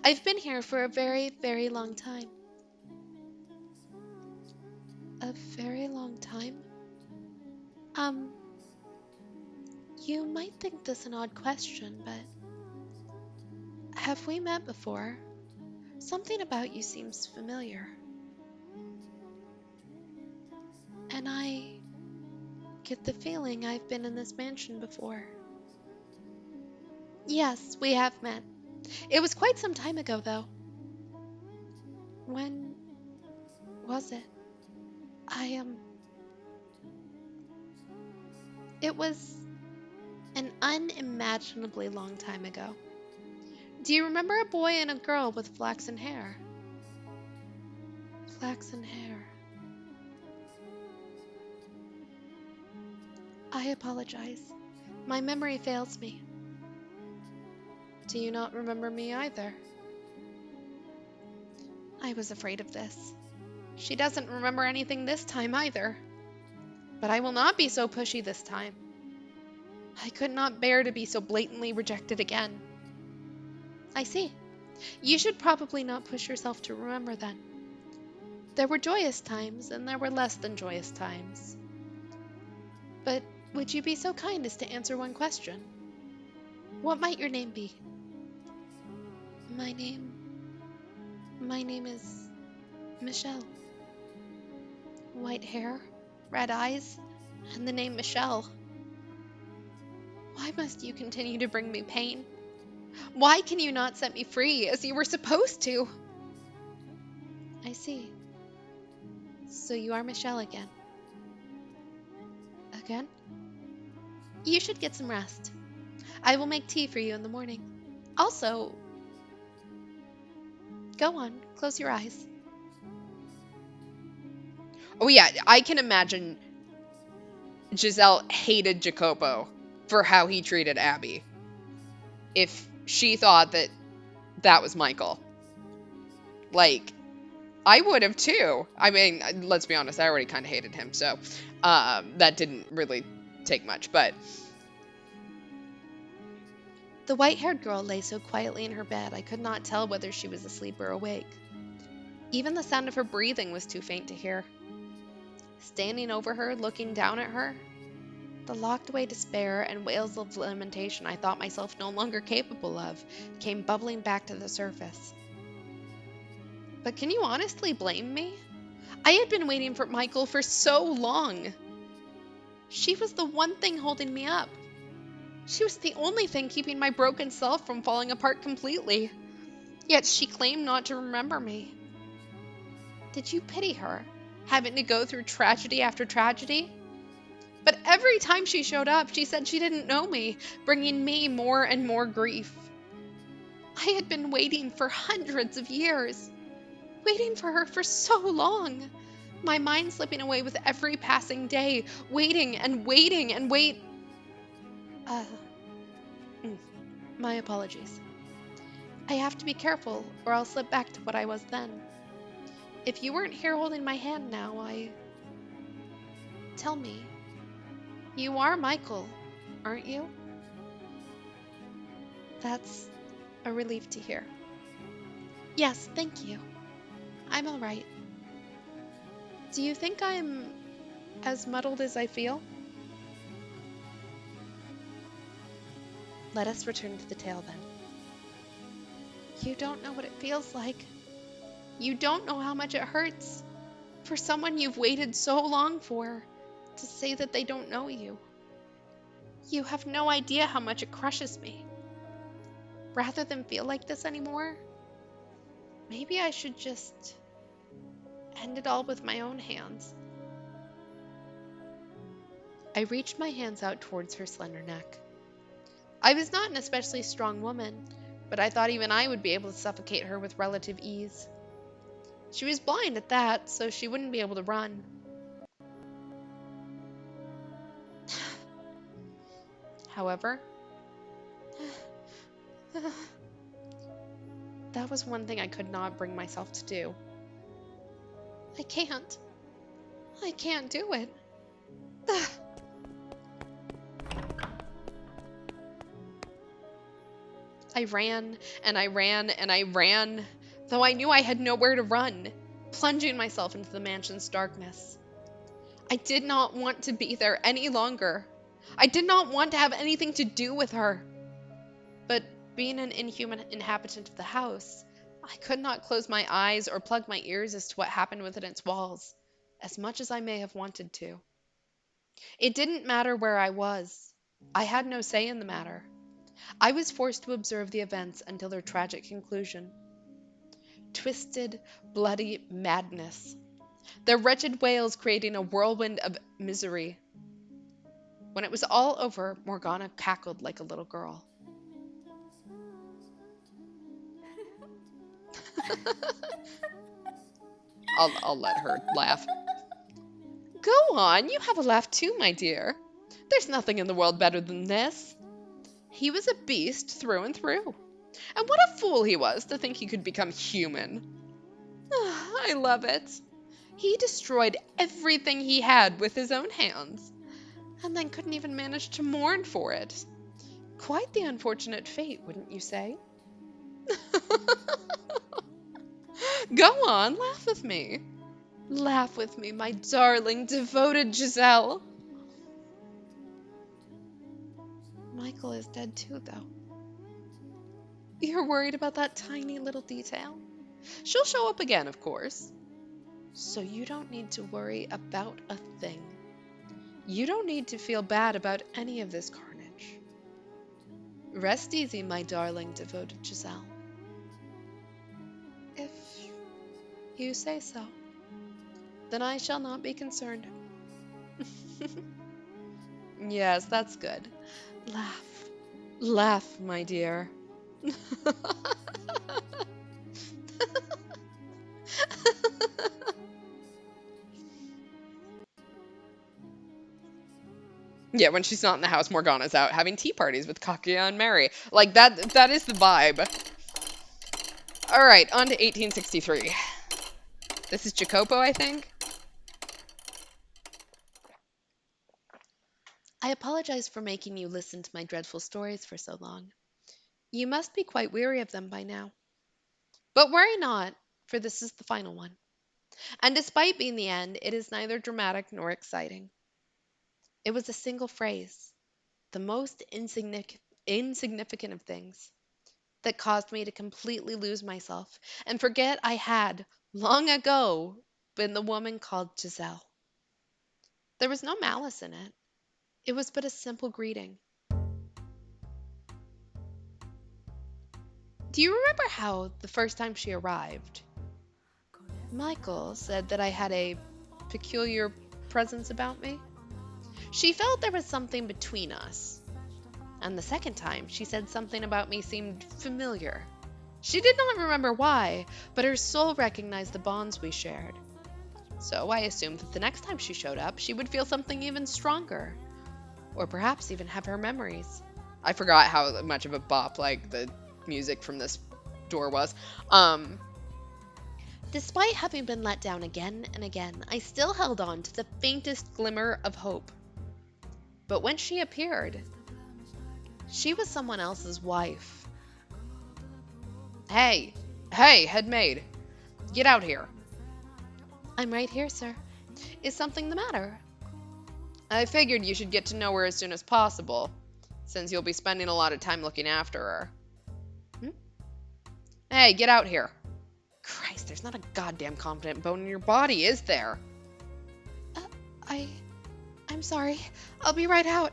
I've been here for a very, very long time. A very long time? Um, you might think this an odd question, but have we met before? Something about you seems familiar. And I get the feeling I've been in this mansion before. Yes, we have met. It was quite some time ago, though. When was it? I It was an unimaginably long time ago. Do you remember a boy and a girl with flaxen hair? Flaxen hair. I apologize. My memory fails me. Do you not remember me either? I was afraid of this. She doesn't remember anything this time either. But I will not be so pushy this time. I could not bear to be so blatantly rejected again. I see. You should probably not push yourself to remember then. There were joyous times, and there were less than joyous times. But would you be so kind as to answer one question? What might your name be? My name... My name is Michelle. White hair, red eyes, and the name Michelle. Why must you continue to bring me pain? Why can you not set me free as you were supposed to? I see. So you are Michelle again. Again? You should get some rest. I will make tea for you in the morning. Also, go on, close your eyes. Oh yeah, I can imagine Giselle hated Jacopo for how he treated Abby. If she thought that that was Michael. Like, I would have too. I mean, let's be honest, I already kind of hated him, so that didn't really take much. But The white-haired girl lay so quietly in her bed I could not tell whether she was asleep or awake. Even the sound of her breathing was too faint to hear. Standing over her, looking down at her, the locked-away despair and wails of lamentation I thought myself no longer capable of came bubbling back to the surface. But can you honestly blame me? I had been waiting for Michael for so long. She was the one thing holding me up. She was the only thing keeping my broken self from falling apart completely. Yet she claimed not to remember me. Did you pity her, having to go through tragedy after tragedy? But every time she showed up, she said she didn't know me, bringing me more and more grief. I had been waiting for hundreds of years, waiting for her for so long. My mind slipping away with every passing day, waiting and waiting and wait. Uh, mm, my apologies. I have to be careful or I'll slip back to what I was then. If you weren't here holding my hand now, Tell me, you are Michael, aren't you? That's a relief to hear. Yes, thank you. I'm all right. Do you think I'm as muddled as I feel? Let us return to the tale then. You don't know what it feels like. You don't know how much it hurts for someone you've waited so long for to say that they don't know you. You have no idea how much it crushes me. Rather than feel like this anymore, maybe I should just end it all with my own hands. I reached my hands out towards her slender neck. I was not an especially strong woman, but I thought even I would be able to suffocate her with relative ease. She was blind at that, so she wouldn't be able to run. However, that was one thing I could not bring myself to do. I can't. I can't do it. I ran and I ran and I ran, though I knew I had nowhere to run, plunging myself into the mansion's darkness. I did not want to be there any longer. I did not want to have anything to do with her. But being an inhuman inhabitant of the house, I could not close my eyes or plug my ears as to what happened within its walls, as much as I may have wanted to. It didn't matter where I was. I had no say in the matter. I was forced to observe the events until their tragic conclusion. Twisted, bloody madness. Their wretched wails creating a whirlwind of misery. When it was all over, Morgana cackled like a little girl. I'll let her laugh. Go on, you have a laugh too, my dear. There's nothing in the world better than this. He was a beast through and through. And what a fool he was to think he could become human. I love it. He destroyed everything he had with his own hands, and then couldn't even manage to mourn for it. Quite the unfortunate fate, wouldn't you say? Go on, laugh with me. Laugh with me, my darling, devoted Giselle. Michael is dead too, though. You're worried about that tiny little detail? She'll show up again, of course. So you don't need to worry about a thing. You don't need to feel bad about any of this carnage. Rest easy, my darling, devoted Giselle. If you say so, then I shall not be concerned. Yes, that's good. Laugh. Laugh, my dear. Yeah, when she's not in the house, Morgana's out having tea parties with Kakia and Mary. Like that is the vibe. All right, on to 1863. This is Jacopo, I think. I apologize for making you listen to my dreadful stories for so long. You must be quite weary of them by now. But worry not, for this is the final one. And despite being the end, it is neither dramatic nor exciting. It was a single phrase, the most insignificant of things, that caused me to completely lose myself and forget I had, long ago, been the woman called Giselle. There was no malice in it. It was but a simple greeting. Do you remember how the first time she arrived, Michael said that I had a peculiar presence about me? She felt there was something between us. And the second time, she said something about me seemed familiar. She did not remember why, but her soul recognized the bonds we shared. So I assumed that the next time she showed up, she would feel something even stronger, or perhaps even have her memories. I forgot how much of a bop like the music from this door was. Um, Despite having been let down again and again, I still held on to the faintest glimmer of hope. But when she appeared, she was someone else's wife. hey, hey, head maid, get out here. I'm right here, sir. Is something the matter? I figured you should get to know her as soon as possible, since you'll be spending a lot of time looking after her. Hmm? Hey, get out here. Christ, there's not a goddamn confident bone in your body, is there? Uh, I. I'm sorry. I'll be right out.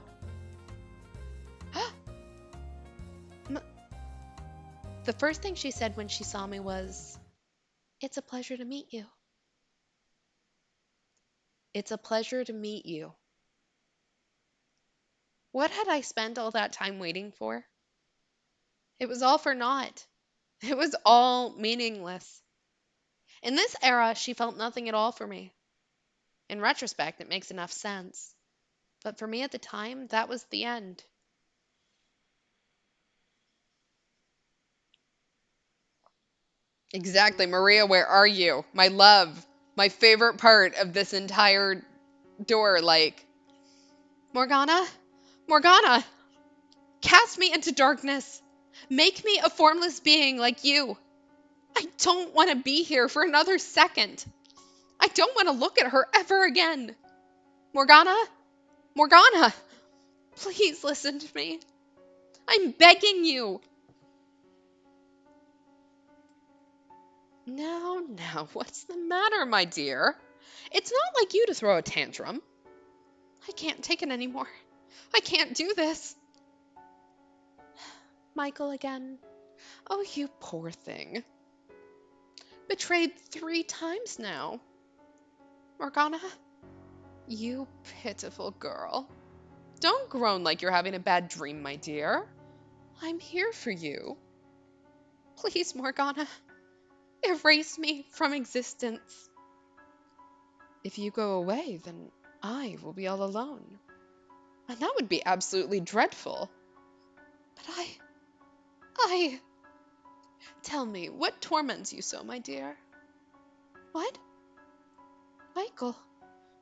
The first thing she said when she saw me was, "It's a pleasure to meet you." It's a pleasure to meet you. What had I spent all that time waiting for? It was all for naught. It was all meaningless. In this era, she felt nothing at all for me. In retrospect, it makes enough sense. But for me at the time, that was the end. Exactly, Maria, where are you? My love, my favorite part of this entire door, like, Morgana? Morgana! Cast me into darkness! Make me a formless being like you! I don't want to be here for another second! I don't want to look at her ever again! Morgana? Morgana! Please listen to me. I'm begging you! now, what's the matter, my dear? It's not like you to throw a tantrum. I can't take it anymore. I can't do this. Michael again. Oh, you poor thing. Betrayed 3 times now. Morgana? You pitiful girl. Don't groan like you're having a bad dream, my dear. I'm here for you. Please, Morgana. Erase me from existence. If you go away, then I will be all alone. And that would be absolutely dreadful. But I. Tell me, what torments you so, my dear? What? Michael,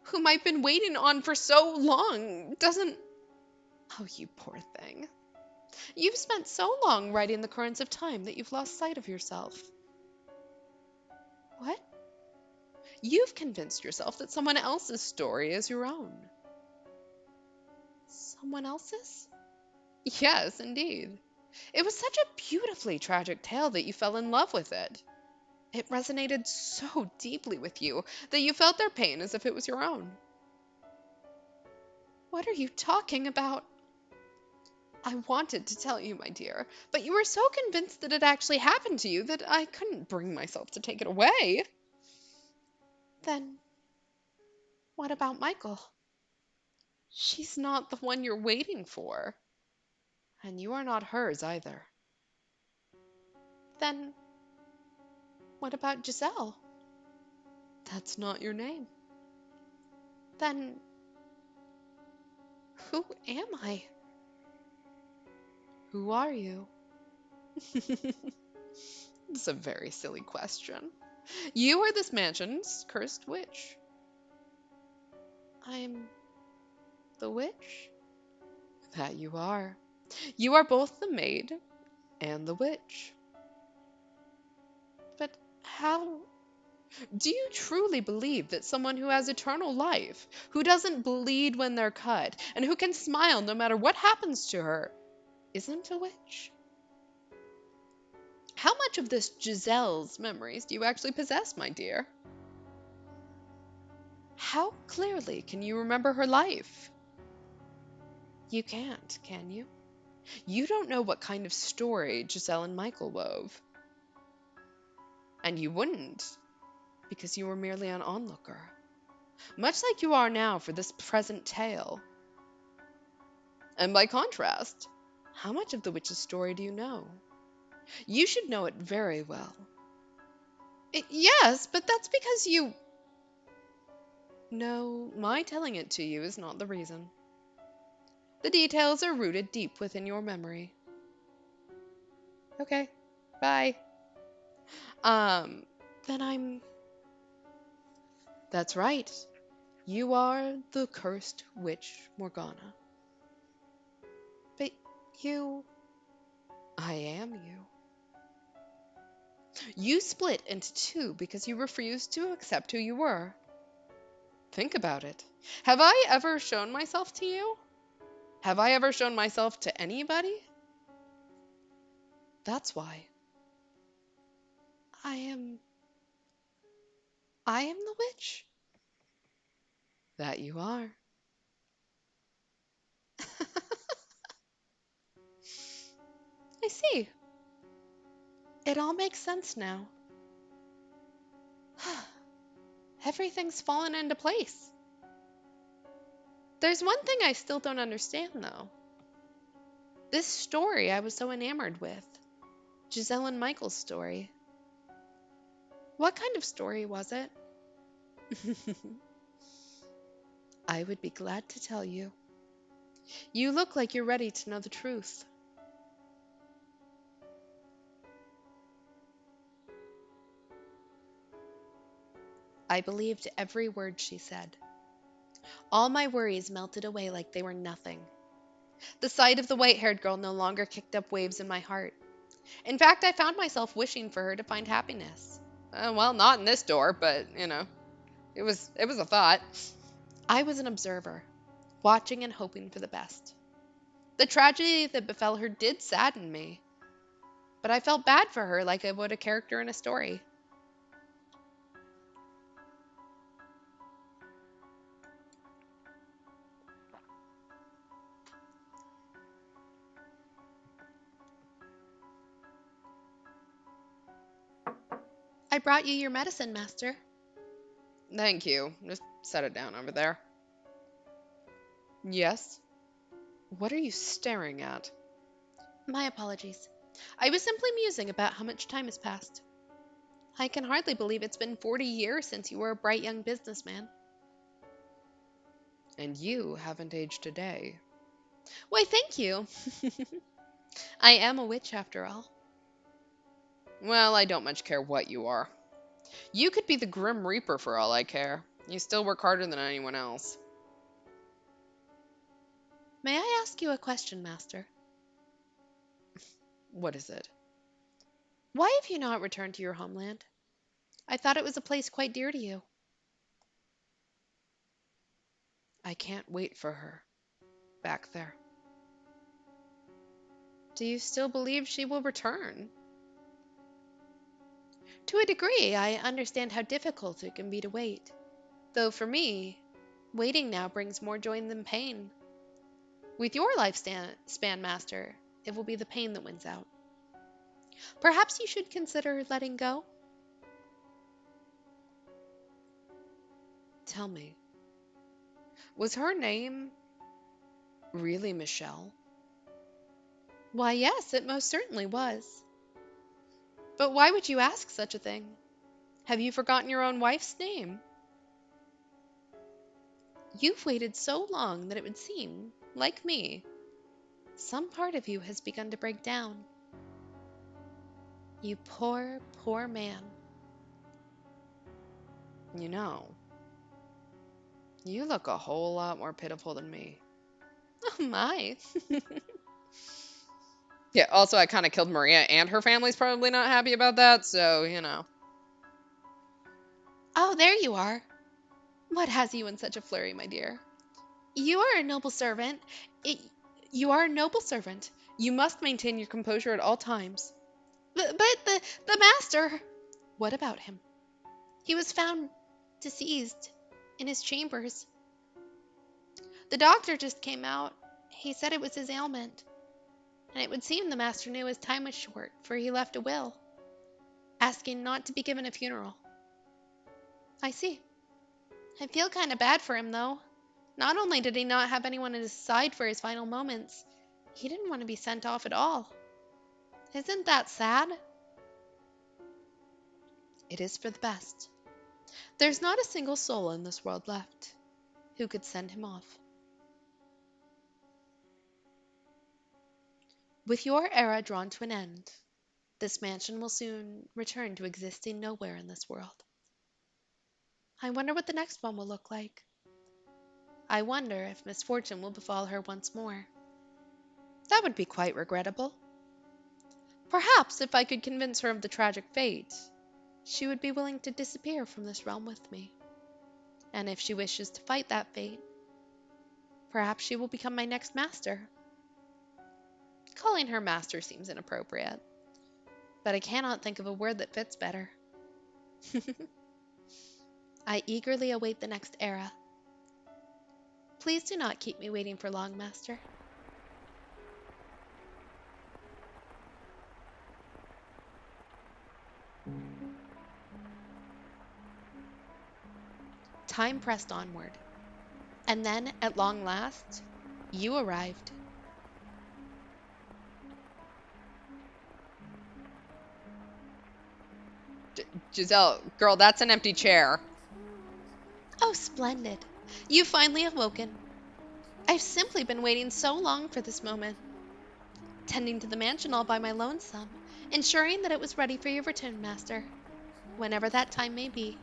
whom I've been waiting on for so long, doesn't. Oh, you poor thing. You've spent so long riding the currents of time that you've lost sight of yourself. What? You've convinced yourself that someone else's story is your own. Someone else's? Yes, indeed. It was such a beautifully tragic tale that you fell in love with it. It resonated so deeply with you that you felt their pain as if it was your own. What are you talking about? I wanted to tell you, my dear, but you were so convinced that it actually happened to you that I couldn't bring myself to take it away. Then, what about Michael? She's not the one you're waiting for. And you are not hers either. Then, what about Giselle? That's not your name. Then, who am I? Who are you? It's a very silly question. You are this mansion's cursed witch. I'm the witch? That you are. You are both the maid and the witch. But how? Do you truly believe that someone who has eternal life, who doesn't bleed when they're cut, and who can smile no matter what happens to her, isn't a witch? How much of this Giselle's memories do you actually possess, my dear? How clearly can you remember her life? You can't, can you? You don't know what kind of story Giselle and Michael wove. And you wouldn't, because you were merely an onlooker. Much like you are now for this present tale. And by contrast, how much of the witch's story do you know? You should know it very well. Yes, but that's because you. No, my telling it to you is not the reason. The details are rooted deep within your memory. Okay, bye. Um, then I'm. That's right. You are the cursed witch Morgana. But you. I am you. You split into two because you refused to accept who you were. Think about it. Have I ever shown myself to you? Have I ever shown myself to anybody? That's why. I am. I am the witch. That you are. I see. It all makes sense now. Everything's fallen into place. There's one thing I still don't understand, though. This story I was so enamored with. Giselle and Michael's story. What kind of story was it? I would be glad to tell you. You look like you're ready to know the truth. I believed every word she said. All my worries melted away like they were nothing. The sight of the white haired girl no longer kicked up waves in my heart. In fact, I found myself wishing for her to find happiness. Well, not in this door, but, it was a thought. I was an observer, watching and hoping for the best. The tragedy that befell her did sadden me, but I felt bad for her like I would a character in a story. I brought you your medicine, Master. Thank you. Just set it down over there. Yes? What are you staring at? My apologies. I was simply musing about how much time has passed. I can hardly believe it's been 40 years since you were a bright young businessman. And you haven't aged a day. Why, thank you. I am a witch after all. Well, I don't much care what you are. You could be the Grim Reaper for all I care. You still work harder than anyone else. May I ask you a question, Master? What is it? Why have you not returned to your homeland? I thought it was a place quite dear to you. I can't wait for her. Back there. Do you still believe she will return? To a degree, I understand how difficult it can be to wait. Though for me, waiting now brings more joy than pain. With your lifespan, Master, it will be the pain that wins out. Perhaps you should consider letting go? Tell me, was her name really Michelle? Why, yes, it most certainly was. But why would you ask such a thing? Have you forgotten your own wife's name? You've waited so long that it would seem, like me, some part of you has begun to break down. You poor, poor man. You know, you look a whole lot more pitiful than me. Oh my. Yeah, also, I kind of killed Maria, and her family's probably not happy about that, so, Oh, there you are. What has you in such a flurry, my dear? You are a noble servant. It, you are a noble servant. You must maintain your composure at all times. But the master. What about him? He was found deceased in his chambers. The doctor just came out. He said it was his ailment. and it would seem the master knew his time was short, for he left a will, asking not to be given a funeral. I see. I feel kind of bad for him, though. Not only did he not have anyone at his side for his final moments, he didn't want to be sent off at all. Isn't that sad? It is for the best. There's not a single soul in this world left who could send him off. With your era drawn to an end, this mansion will soon return to existing nowhere in this world. I wonder what the next one will look like. I wonder if misfortune will befall her once more. That would be quite regrettable. Perhaps if I could convince her of the tragic fate, she would be willing to disappear from this realm with me. And if she wishes to fight that fate, perhaps she will become my next master. Calling her master seems inappropriate, but I cannot think of a word that fits better. I eagerly await the next era. Please do not keep me waiting for long, master. Time pressed onward, and then, at long last, you arrived. Giselle, girl, that's an empty chair. Oh, splendid. You've finally awoken. I've simply been waiting so long for this moment, tending to the mansion all by my lonesome, ensuring that it was ready for your return, master, whenever that time may be.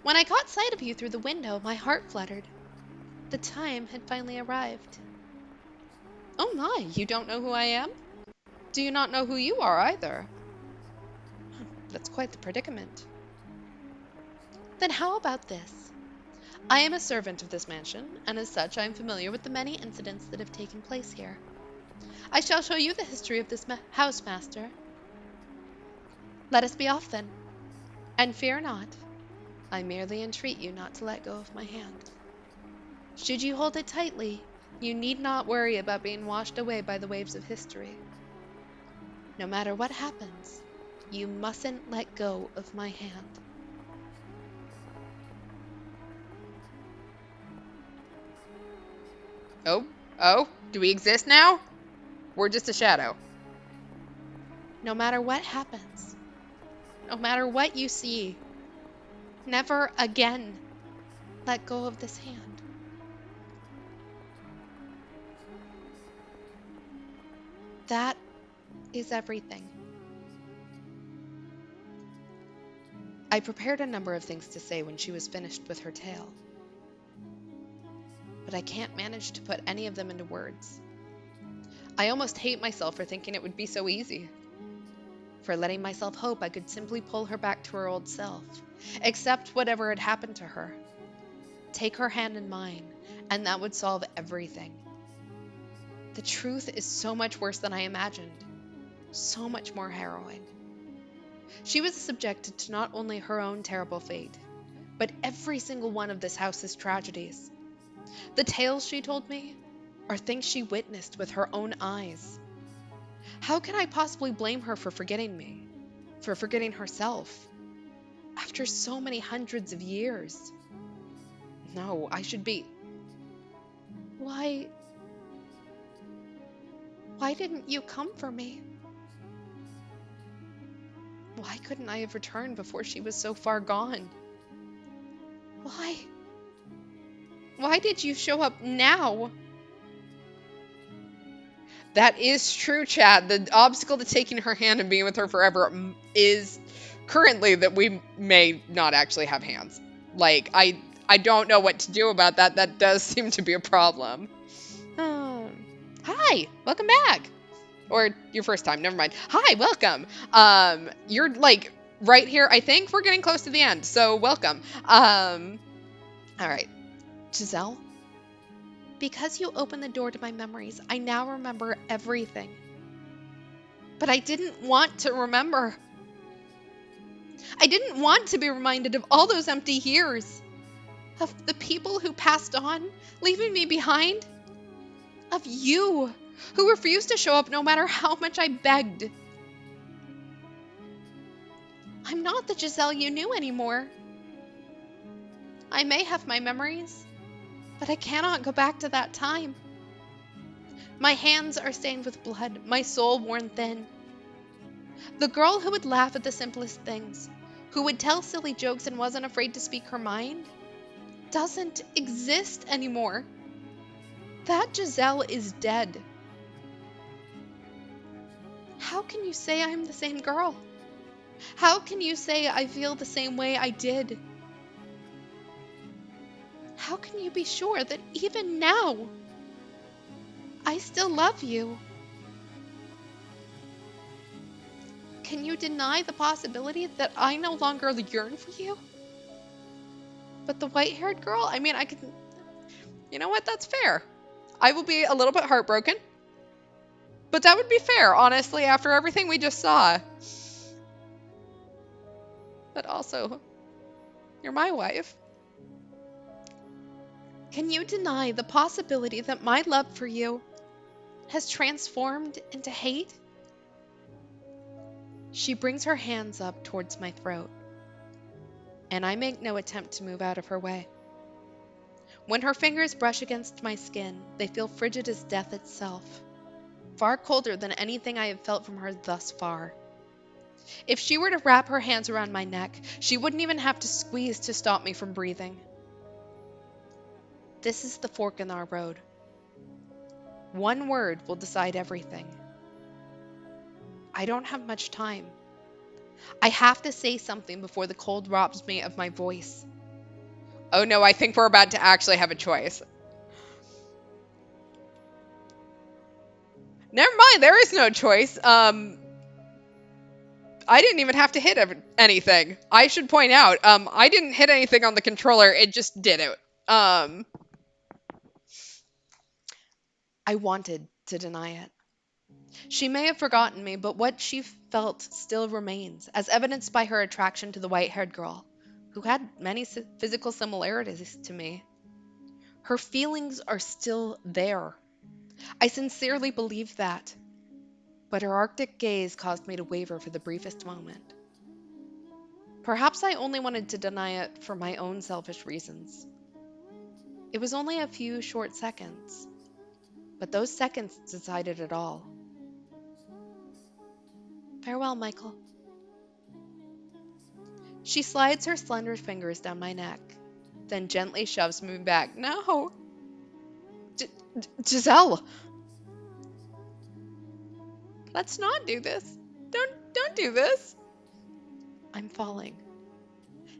When I caught sight of you through the window, my heart fluttered. The time had finally arrived. Oh my, you don't know who I am? Do you not know who you are either? That's quite the predicament. Then how about this? I am a servant of this mansion, and as such I am familiar with the many incidents that have taken place here. I shall show you the history of this house, master. Let us be off, then. And fear not. I merely entreat you not to let go of my hand. Should you hold it tightly, you need not worry about being washed away by the waves of history. No matter what happens, you mustn't let go of my hand. Oh, do we exist now? We're just a shadow. No matter what happens, no matter what you see, never again let go of this hand. That is everything. I prepared a number of things to say when she was finished with her tale, but I can't manage to put any of them into words. I almost hate myself for thinking it would be so easy, for letting myself hope I could simply pull her back to her old self, accept whatever had happened to her, take her hand in mine, and that would solve everything. The truth is so much worse than I imagined, so much more harrowing. She was subjected to not only her own terrible fate, but every single one of this house's tragedies. The tales she told me are things she witnessed with her own eyes. How can I possibly blame her for forgetting me, for forgetting herself, after so many hundreds of years? No, I should be... Why didn't you come for me? Why couldn't I have returned before she was so far gone? Why did you show up now? That is true, Chad. The obstacle to taking her hand and being with her forever is currently that we may not actually have hands. Like, I don't know what to do about that. That does seem to be a problem. Hi, welcome back. Or your first time, never mind. Hi, welcome. You're like right here. I think we're getting close to the end, so welcome. All right, Giselle. Because you opened the door to my memories, I now remember everything. But I didn't want to remember. I didn't want to be reminded of all those empty years, of the people who passed on, leaving me behind, of you who refused to show up no matter how much I begged. I'm not the Giselle you knew anymore. I may have my memories, but I cannot go back to that time. My hands are stained with blood, my soul worn thin. The girl who would laugh at the simplest things, who would tell silly jokes and wasn't afraid to speak her mind, doesn't exist anymore. That Giselle is dead. How can you say I'm the same girl? How can you say I feel the same way I did? How can you be sure that even now I still love you? Can you deny the possibility that I no longer yearn for you? But the white haired girl, I mean, I can. You know what? That's fair. I will be a little bit heartbroken, but that would be fair, honestly, after everything we just saw. But also, you're my wife. Can you deny the possibility that my love for you has transformed into hate? She brings her hands up towards my throat, and I make no attempt to move out of her way. When her fingers brush against my skin, they feel frigid as death itself, far colder than anything I have felt from her thus far. If she were to wrap her hands around my neck, she wouldn't even have to squeeze to stop me from breathing. This is the fork in our road. One word will decide everything. I don't have much time. I have to say something before the cold robs me of my voice. Oh no, I think we're about to actually have a choice. Never mind, there is no choice. I didn't even have to hit anything. I should point out, I didn't hit anything on the controller, it just did it. I wanted to deny it. She may have forgotten me, but what she felt still remains, as evidenced by her attraction to the white haired girl, who had many physical similarities to me. Her feelings are still there. I sincerely believe that. But her arctic gaze caused me to waver for the briefest moment. Perhaps I only wanted to deny it for my own selfish reasons. It was only a few short seconds, but those seconds decided it all. Farewell, Michael. She slides her slender fingers down my neck, then gently shoves me back. No! Giselle! Let's not do this. Don't do this. I'm falling,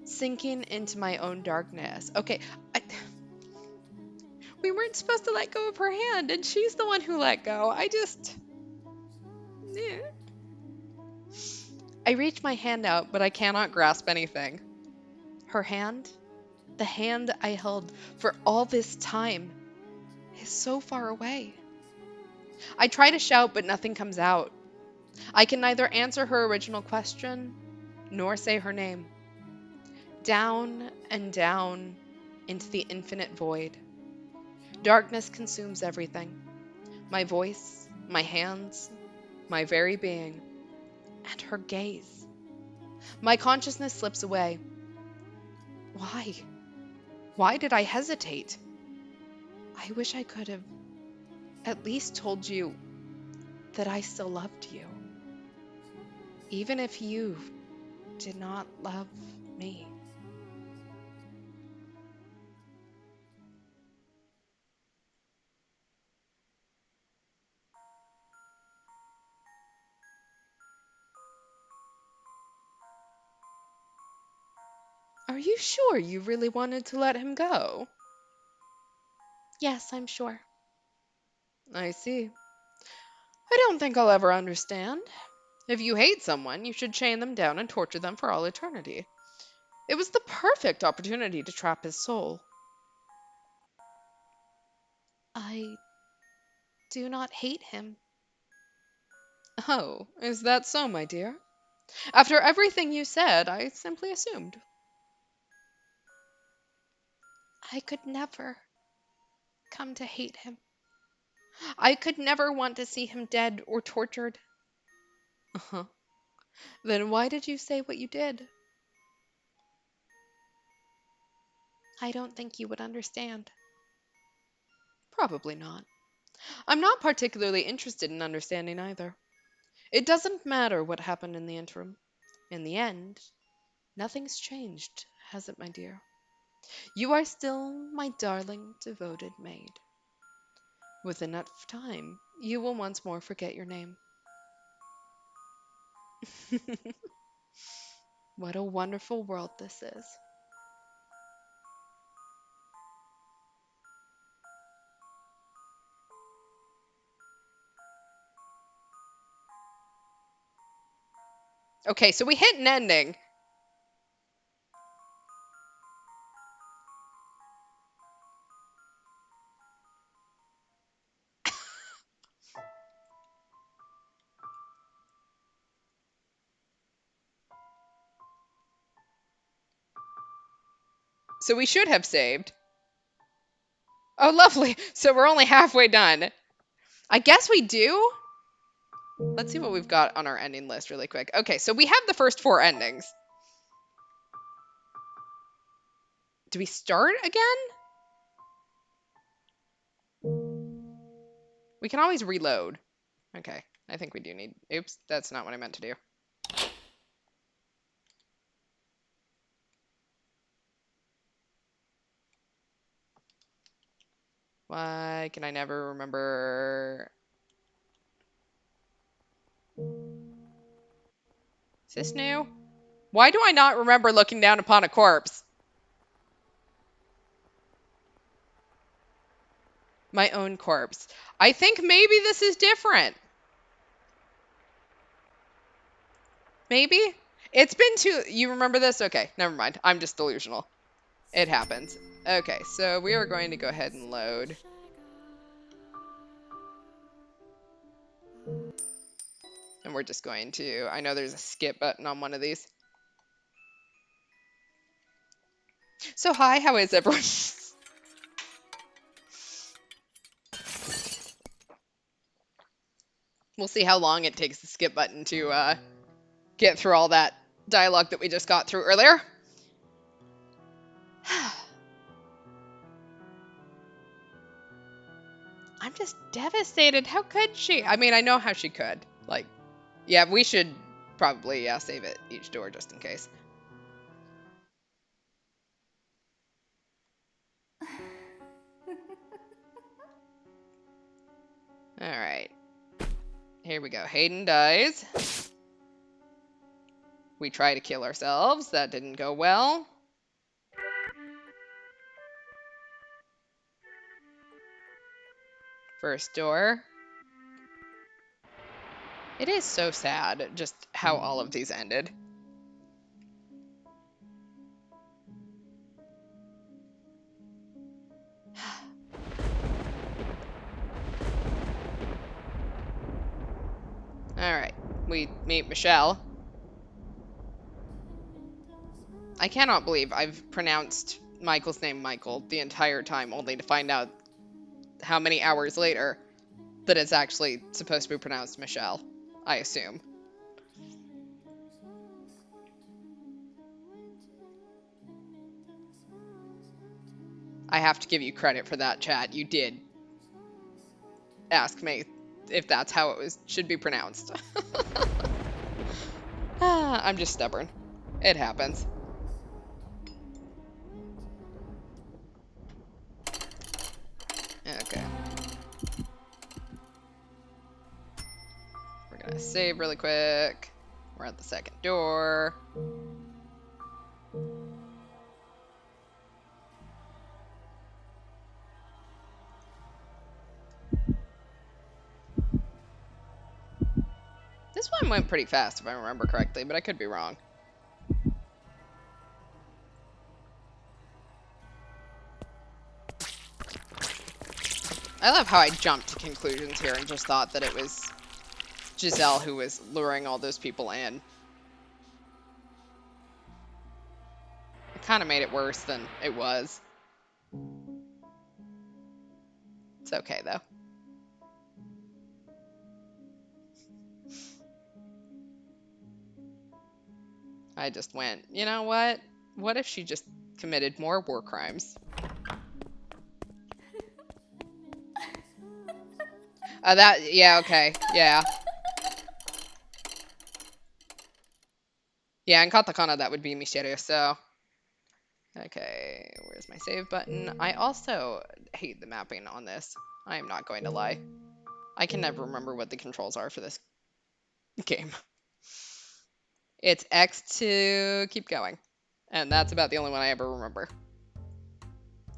sinking into my own darkness. Okay, we weren't supposed to let go of her hand, and she's the one who let go. Eh. I reach my hand out, but I cannot grasp anything. Her hand, the hand I held for all this time, is so far away. I try to shout, but nothing comes out. I can neither answer her original question, nor say her name. Down and down into the infinite void. Darkness consumes everything. My voice, my hands, my very being, and her gaze. My consciousness slips away. Why? Why did I hesitate? I wish I could have at least told you that I still loved you, even if you did not love me. Are you sure you really wanted to let him go? Yes, I'm sure. I see. I don't think I'll ever understand. If you hate someone, you should chain them down and torture them for all eternity. It was the perfect opportunity to trap his soul. I do not hate him. Oh, is that so, my dear? After everything you said, I simply assumed. I could never come to hate him. I could never want to see him dead or tortured. Uh-huh. Then why did you say what you did? I don't think you would understand. Probably not. I'm not particularly interested in understanding either. It doesn't matter what happened in the interim. In the end, nothing's changed, has it, my dear? You are still my darling, devoted maid. With enough time, you will once more forget your name. What a wonderful world this is. Okay, so we hit an ending. So we should have saved. Oh, lovely. So we're only halfway done. I guess we do. Let's see what we've got on our ending list really quick. Okay, so we have the first 4 endings. Do we start again? We can always reload. Okay, I think we do need... Oops, that's not what I meant to do. Why can I never remember... Is this new? Why do I not remember looking down upon a corpse? My own corpse. I think maybe this is different. Maybe? It's been too... You remember this? Okay, never mind. I'm just delusional. It happens. Okay, so we are going to go ahead and load. And we're just going to... I know there's a skip button on one of these. So hi, how is everyone? We'll see how long it takes the skip button to get through all that dialogue that we just got through earlier. I'm just devastated. How could she? I mean, I know how she could. Like, yeah, we should probably save it each door just in case. All right. Here we go. Hayden dies. We try to kill ourselves. That didn't go well. First door. It is so sad just how all of these ended. All right. We meet Michelle. I cannot believe I've pronounced Michael's name Michael the entire time, only to find out how many hours later that it's actually supposed to be pronounced Michelle, I assume. I have to give you credit for that, chat. You did ask me if that's how it should be pronounced. I'm just stubborn. It happens. Okay. We're gonna save really quick. We're at the second door. This one went pretty fast if I remember correctly, but I could be wrong. I love how I jumped to conclusions here and just thought that it was Giselle who was luring all those people in. It kind of made it worse than it was. It's okay, though. I just went, you know what? What if she just committed more war crimes? Yeah, okay. Yeah. Yeah, in katakana that would be Mishiru, so. Okay, where's my save button? I also hate the mapping on this. I am not going to lie. I can never remember what the controls are for this game. It's X to keep going. And that's about the only one I ever remember.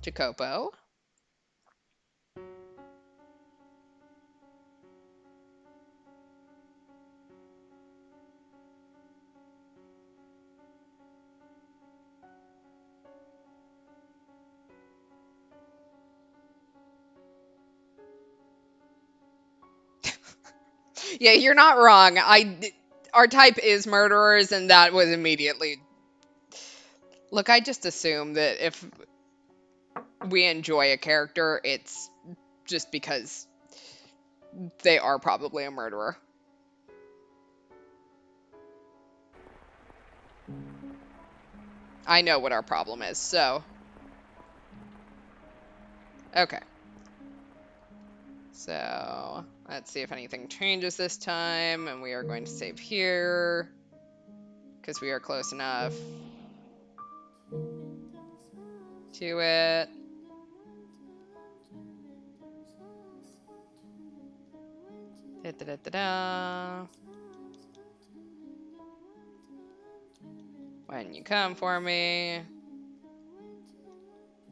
Jacopo. Yeah, you're not wrong. Our type is murderers, and that was immediately. Look, I just assume that if we enjoy a character, it's just because they are probably a murderer. I know what our problem is, so. Okay. So, let's see if anything changes this time, and we are going to save here, because we are close enough to it. Da, da, da, da, da. When you come for me.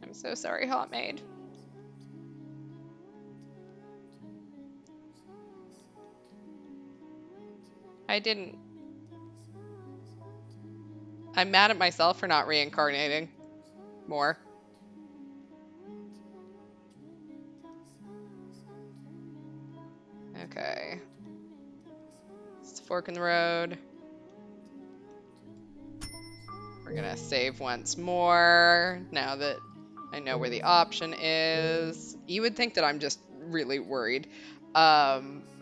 I'm so sorry, Hot Maid. I didn't. I'm mad at myself for not reincarnating more. Okay. It's a fork in the road. We're gonna save once more now that I know where the option is. You would think that I'm just really worried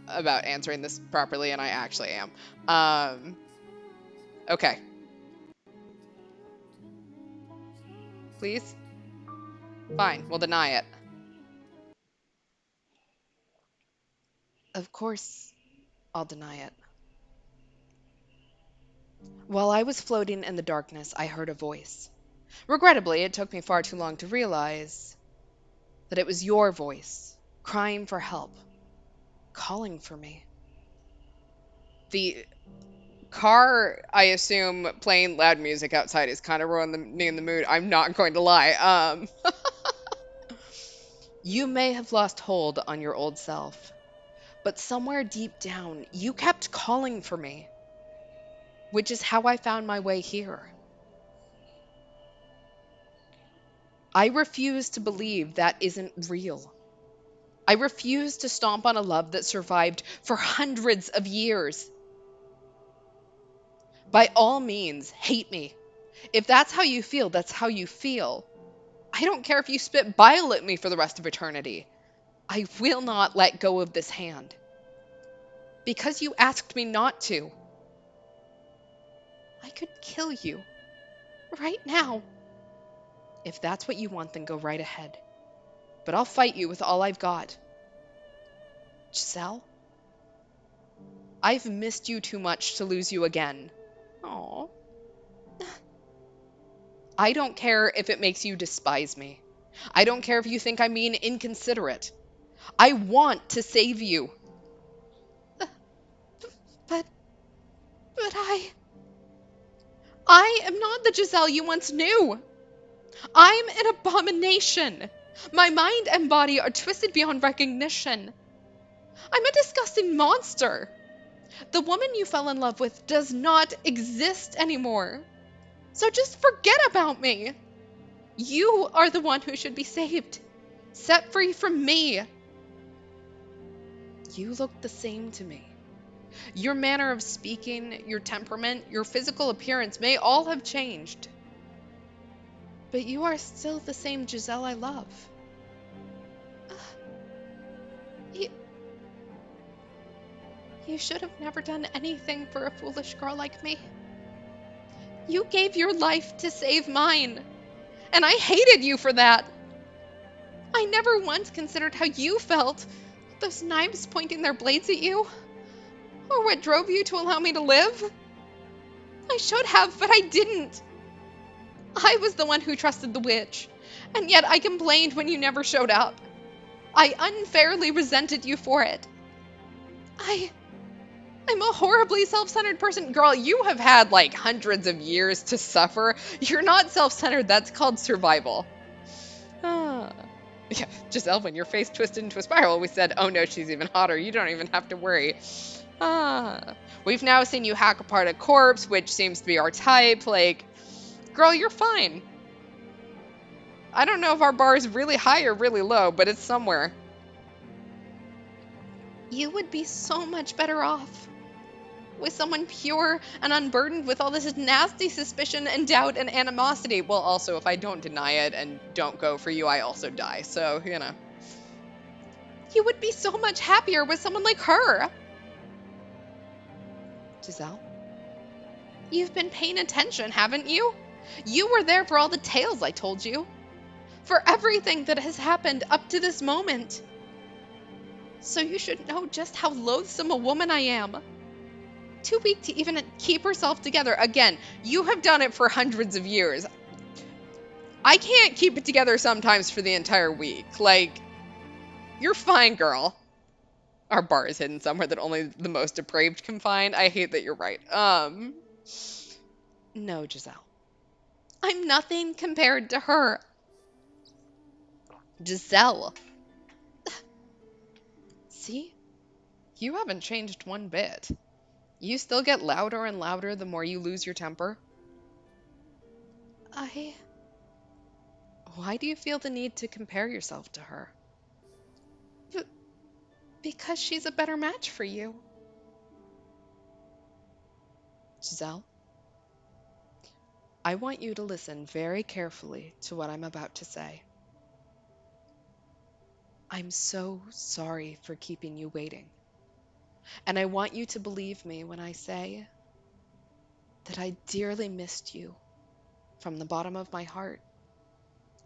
about answering this properly, and I actually am. Okay. Please? Fine, we'll deny it. Of course, I'll deny it. While I was floating in the darkness, I heard a voice. Regrettably, it took me far too long to realize that it was your voice, crying for help, calling for me. The car, I assume, playing loud music outside is kind of ruining me in the mood. I'm not going to lie. You may have lost hold on your old self, but somewhere deep down, you kept calling for me, which is how I found my way here. I refuse to believe that isn't real. I refuse to stomp on a love that survived for hundreds of years. By all means, hate me. If that's how you feel, that's how you feel. I don't care if you spit bile at me for the rest of eternity. I will not let go of this hand. Because you asked me not to. I could kill you. Right now. If that's what you want, then go right ahead. But I'll fight you with all I've got. Giselle? I've missed you too much to lose you again. Aw. I don't care if it makes you despise me. I don't care if you think I'm being inconsiderate. I want to save you. But, but I am not the Giselle you once knew. I'm an abomination. My mind and body are twisted beyond recognition. I'm a disgusting monster. The woman you fell in love with does not exist anymore. So just forget about me. You are the one who should be saved, set free from me. You look the same to me. Your manner of speaking, your temperament, your physical appearance may all have changed. But you are still the same Giselle I love. You, you should have never done anything for a foolish girl like me. You gave your life to save mine, and I hated you for that. I never once considered how you felt, those knives pointing their blades at you, or what drove you to allow me to live. I should have, but I didn't. I was the one who trusted the witch, and yet I complained when you never showed up. I unfairly resented you for it. I I'm a horribly self-centered person. Girl, you have had like hundreds of years to suffer. You're not self-centered. That's called survival. Ah. Yeah, Giselle, when your face twisted into a spiral, we said, oh no, she's even hotter. You don't even have to worry. Ah. We've now seen you hack apart a corpse, which seems to be our type. Like, girl, you're fine. I don't know if our bar is really high or really low, but it's somewhere. You would be so much better off with someone pure and unburdened with all this nasty suspicion and doubt and animosity. Well, also, if I don't deny it and don't go for you, I also die. So, you know. You would be so much happier with someone like her. Giselle, you've been paying attention, haven't you? You were there for all the tales I told you, for everything that has happened up to this moment. So you should know just how loathsome a woman I am. Too weak to even keep herself together. Again, you have done it for hundreds of years. I can't keep it together sometimes for the entire week. Like, you're fine, girl. Our bar is hidden somewhere that only the most depraved can find. I hate that you're right. No, Giselle. I'm nothing compared to her. Giselle. See? You haven't changed one bit. You still get louder and louder the more you lose your temper. I. Why do you feel the need to compare yourself to her? B- because she's a better match for you. Giselle, I want you to listen very carefully to what I'm about to say. I'm so sorry for keeping you waiting. And I want you to believe me when I say that I dearly missed you from the bottom of my heart.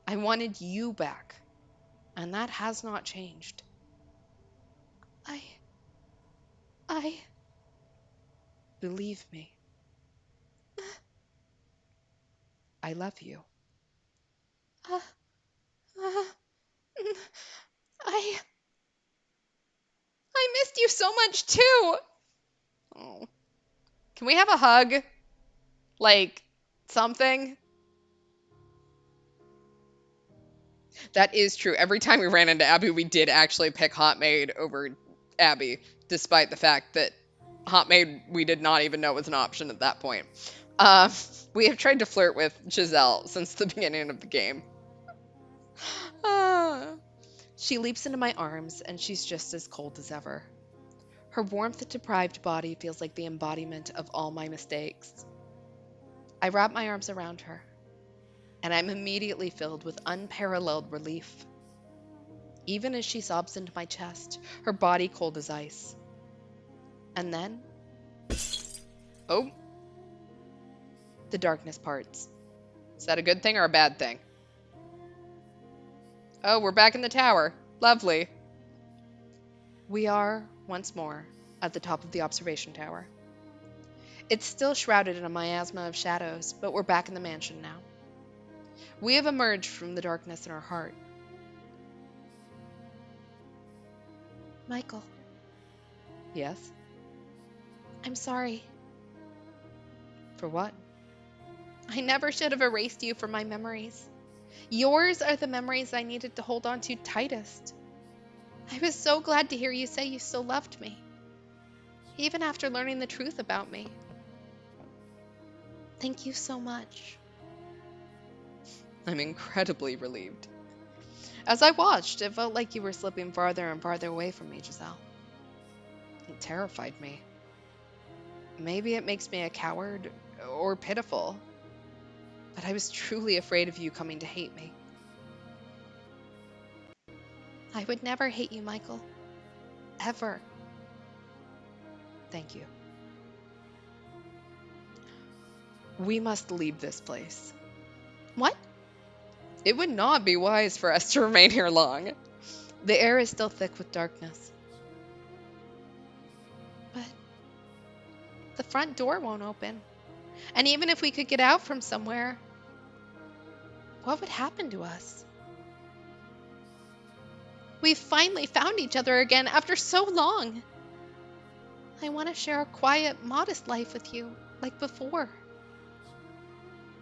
I wanted you back, and that has not changed. I, I, believe me, I love you. Uh, uh, I, I missed you so much too. Oh. Can we have a hug? Like, something? That is true. Every time we ran into Abby, we did actually pick Hot Maid over Abby, despite the fact that Hot Maid we did not even know was an option at that point. Uh, we have tried to flirt with Giselle since the beginning of the game. Ah. She leaps into my arms, and she's just as cold as ever. Her warmth-deprived body feels like the embodiment of all my mistakes. I wrap my arms around her, and I'm immediately filled with unparalleled relief. Even as she sobs into my chest, her body cold as ice. And then, oh, the darkness parts. Is that a good thing or a bad thing? Oh, we're back in the tower. Lovely. We are, once more, at the top of the observation tower. It's still shrouded in a miasma of shadows, but we're back in the mansion now. We have emerged from the darkness in our heart. Michael. Yes? I'm sorry. For what? I never should have erased you from my memories. Yours are the memories I needed to hold on to tightest. I was so glad to hear you say you still loved me, even after learning the truth about me. Thank you so much. I'm incredibly relieved. As I watched, it felt like you were slipping farther and farther away from me, Giselle. It terrified me. Maybe it makes me a coward or pitiful, but I was truly afraid of you coming to hate me. I would never hate you, Michael. Ever. Thank you. We must leave this place. What? It would not be wise for us to remain here long. The air is still thick with darkness. But the front door won't open. And even if we could get out from somewhere, what would happen to us? We've finally found each other again after so long. I want to share a quiet, modest life with you, like before.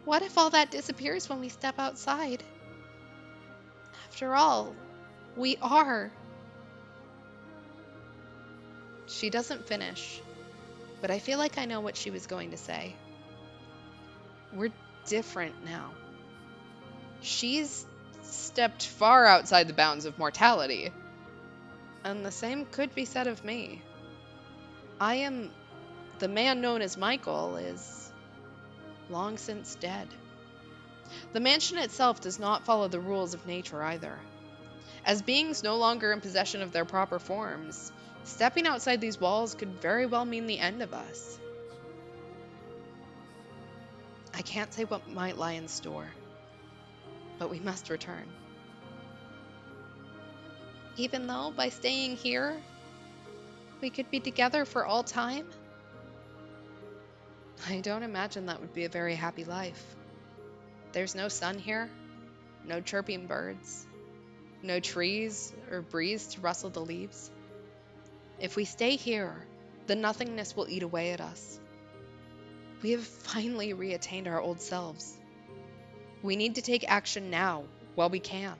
What if all that disappears when we step outside? After all, we are. She doesn't finish, but I feel like I know what she was going to say. We're different now. She's stepped far outside the bounds of mortality. And the same could be said of me. The man known as Michael is long since dead. The mansion itself does not follow the rules of nature either. As beings no longer in possession of their proper forms, stepping outside these walls could very well mean the end of us. I can't say what might lie in store, but we must return. Even though by staying here, we could be together for all time, I don't imagine that would be a very happy life. There's no sun here, no chirping birds, no trees or breeze to rustle the leaves. If we stay here, the nothingness will eat away at us. We have finally reattained our old selves. We need to take action now, while we can.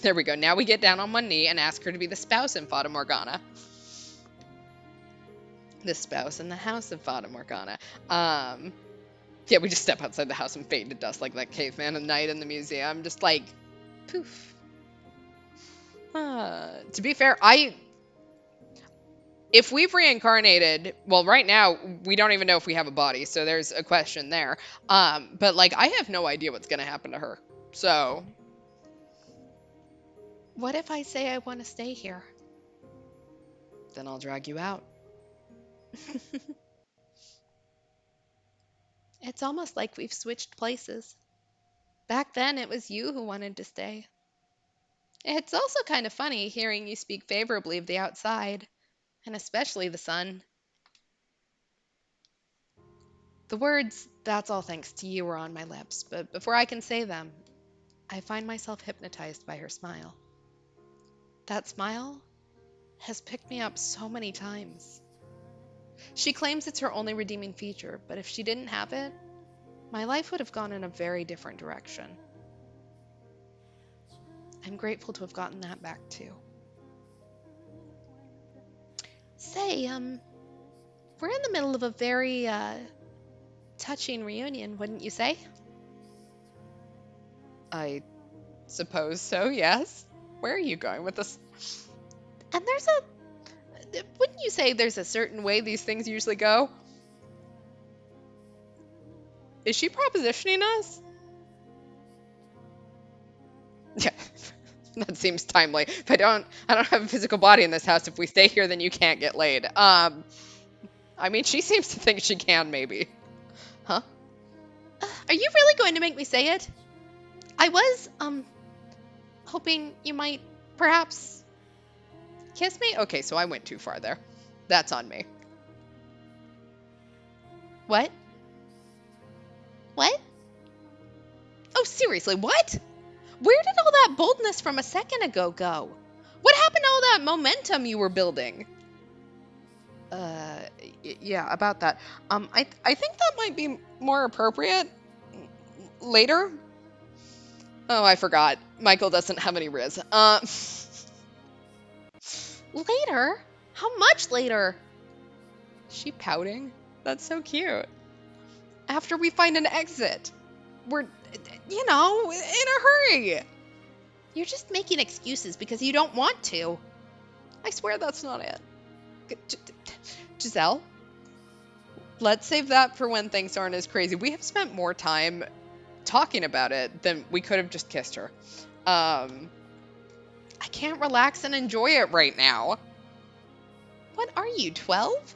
There we go. Now we get down on one knee and ask her to be the spouse in Fata Morgana. The spouse in the house of Fata Morgana. Yeah, we just step outside the house and fade to dust like that caveman at night in the museum. Just like, poof. To be fair, if we've reincarnated, well, right now, we don't even know if we have a body, so there's a question there. But, like, I have no idea what's going to happen to her. So. What if I say I want to stay here? Then I'll drag you out. It's almost like we've switched places. Back then, it was you who wanted to stay. It's also kind of funny hearing you speak favorably of the outside, and especially the sun. The words, "that's all thanks to you," are on my lips, but before I can say them, I find myself hypnotized by her smile. That smile has picked me up so many times. She claims it's her only redeeming feature, but if she didn't have it, my life would have gone in a very different direction. I'm grateful to have gotten that back too. Say, we're in the middle of a very, touching reunion, wouldn't you say? I suppose so, yes. Where are you going with this? And wouldn't you say there's a certain way these things usually go? Is she propositioning us? Yeah, that seems timely. If I don't have a physical body in this house. If we stay here, then you can't get laid. I mean, she seems to think she can, maybe. Huh? Are you really going to make me say it? I was, hoping you might, perhaps, kiss me? Okay, so I went too far there. That's on me. What? What? Oh, seriously, what? Where did all that boldness from a second ago go? What happened to all that momentum you were building? Yeah, about that. I think that might be more appropriate later. Oh, I forgot. Michael doesn't have any riz. Later? How much later? She pouting? That's so cute. After we find an exit. We're, in a hurry. You're just making excuses because you don't want to. I swear that's not it. Giselle, let's save that for when things aren't as crazy. We have spent more time talking about it than we could have just kissed her. I can't relax and enjoy it right now. What are you, 12?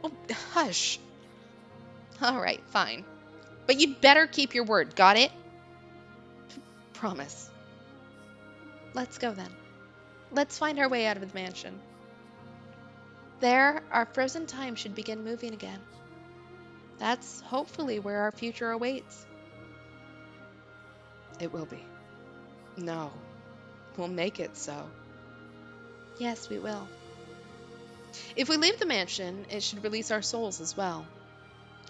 Oh, hush. All right, fine. But you'd better keep your word, got it? Promise. Let's go then. Let's find our way out of the mansion. There, our frozen time should begin moving again. That's hopefully where our future awaits. It will be. No, we'll make it so. Yes, we will. If we leave the mansion, it should release our souls as well.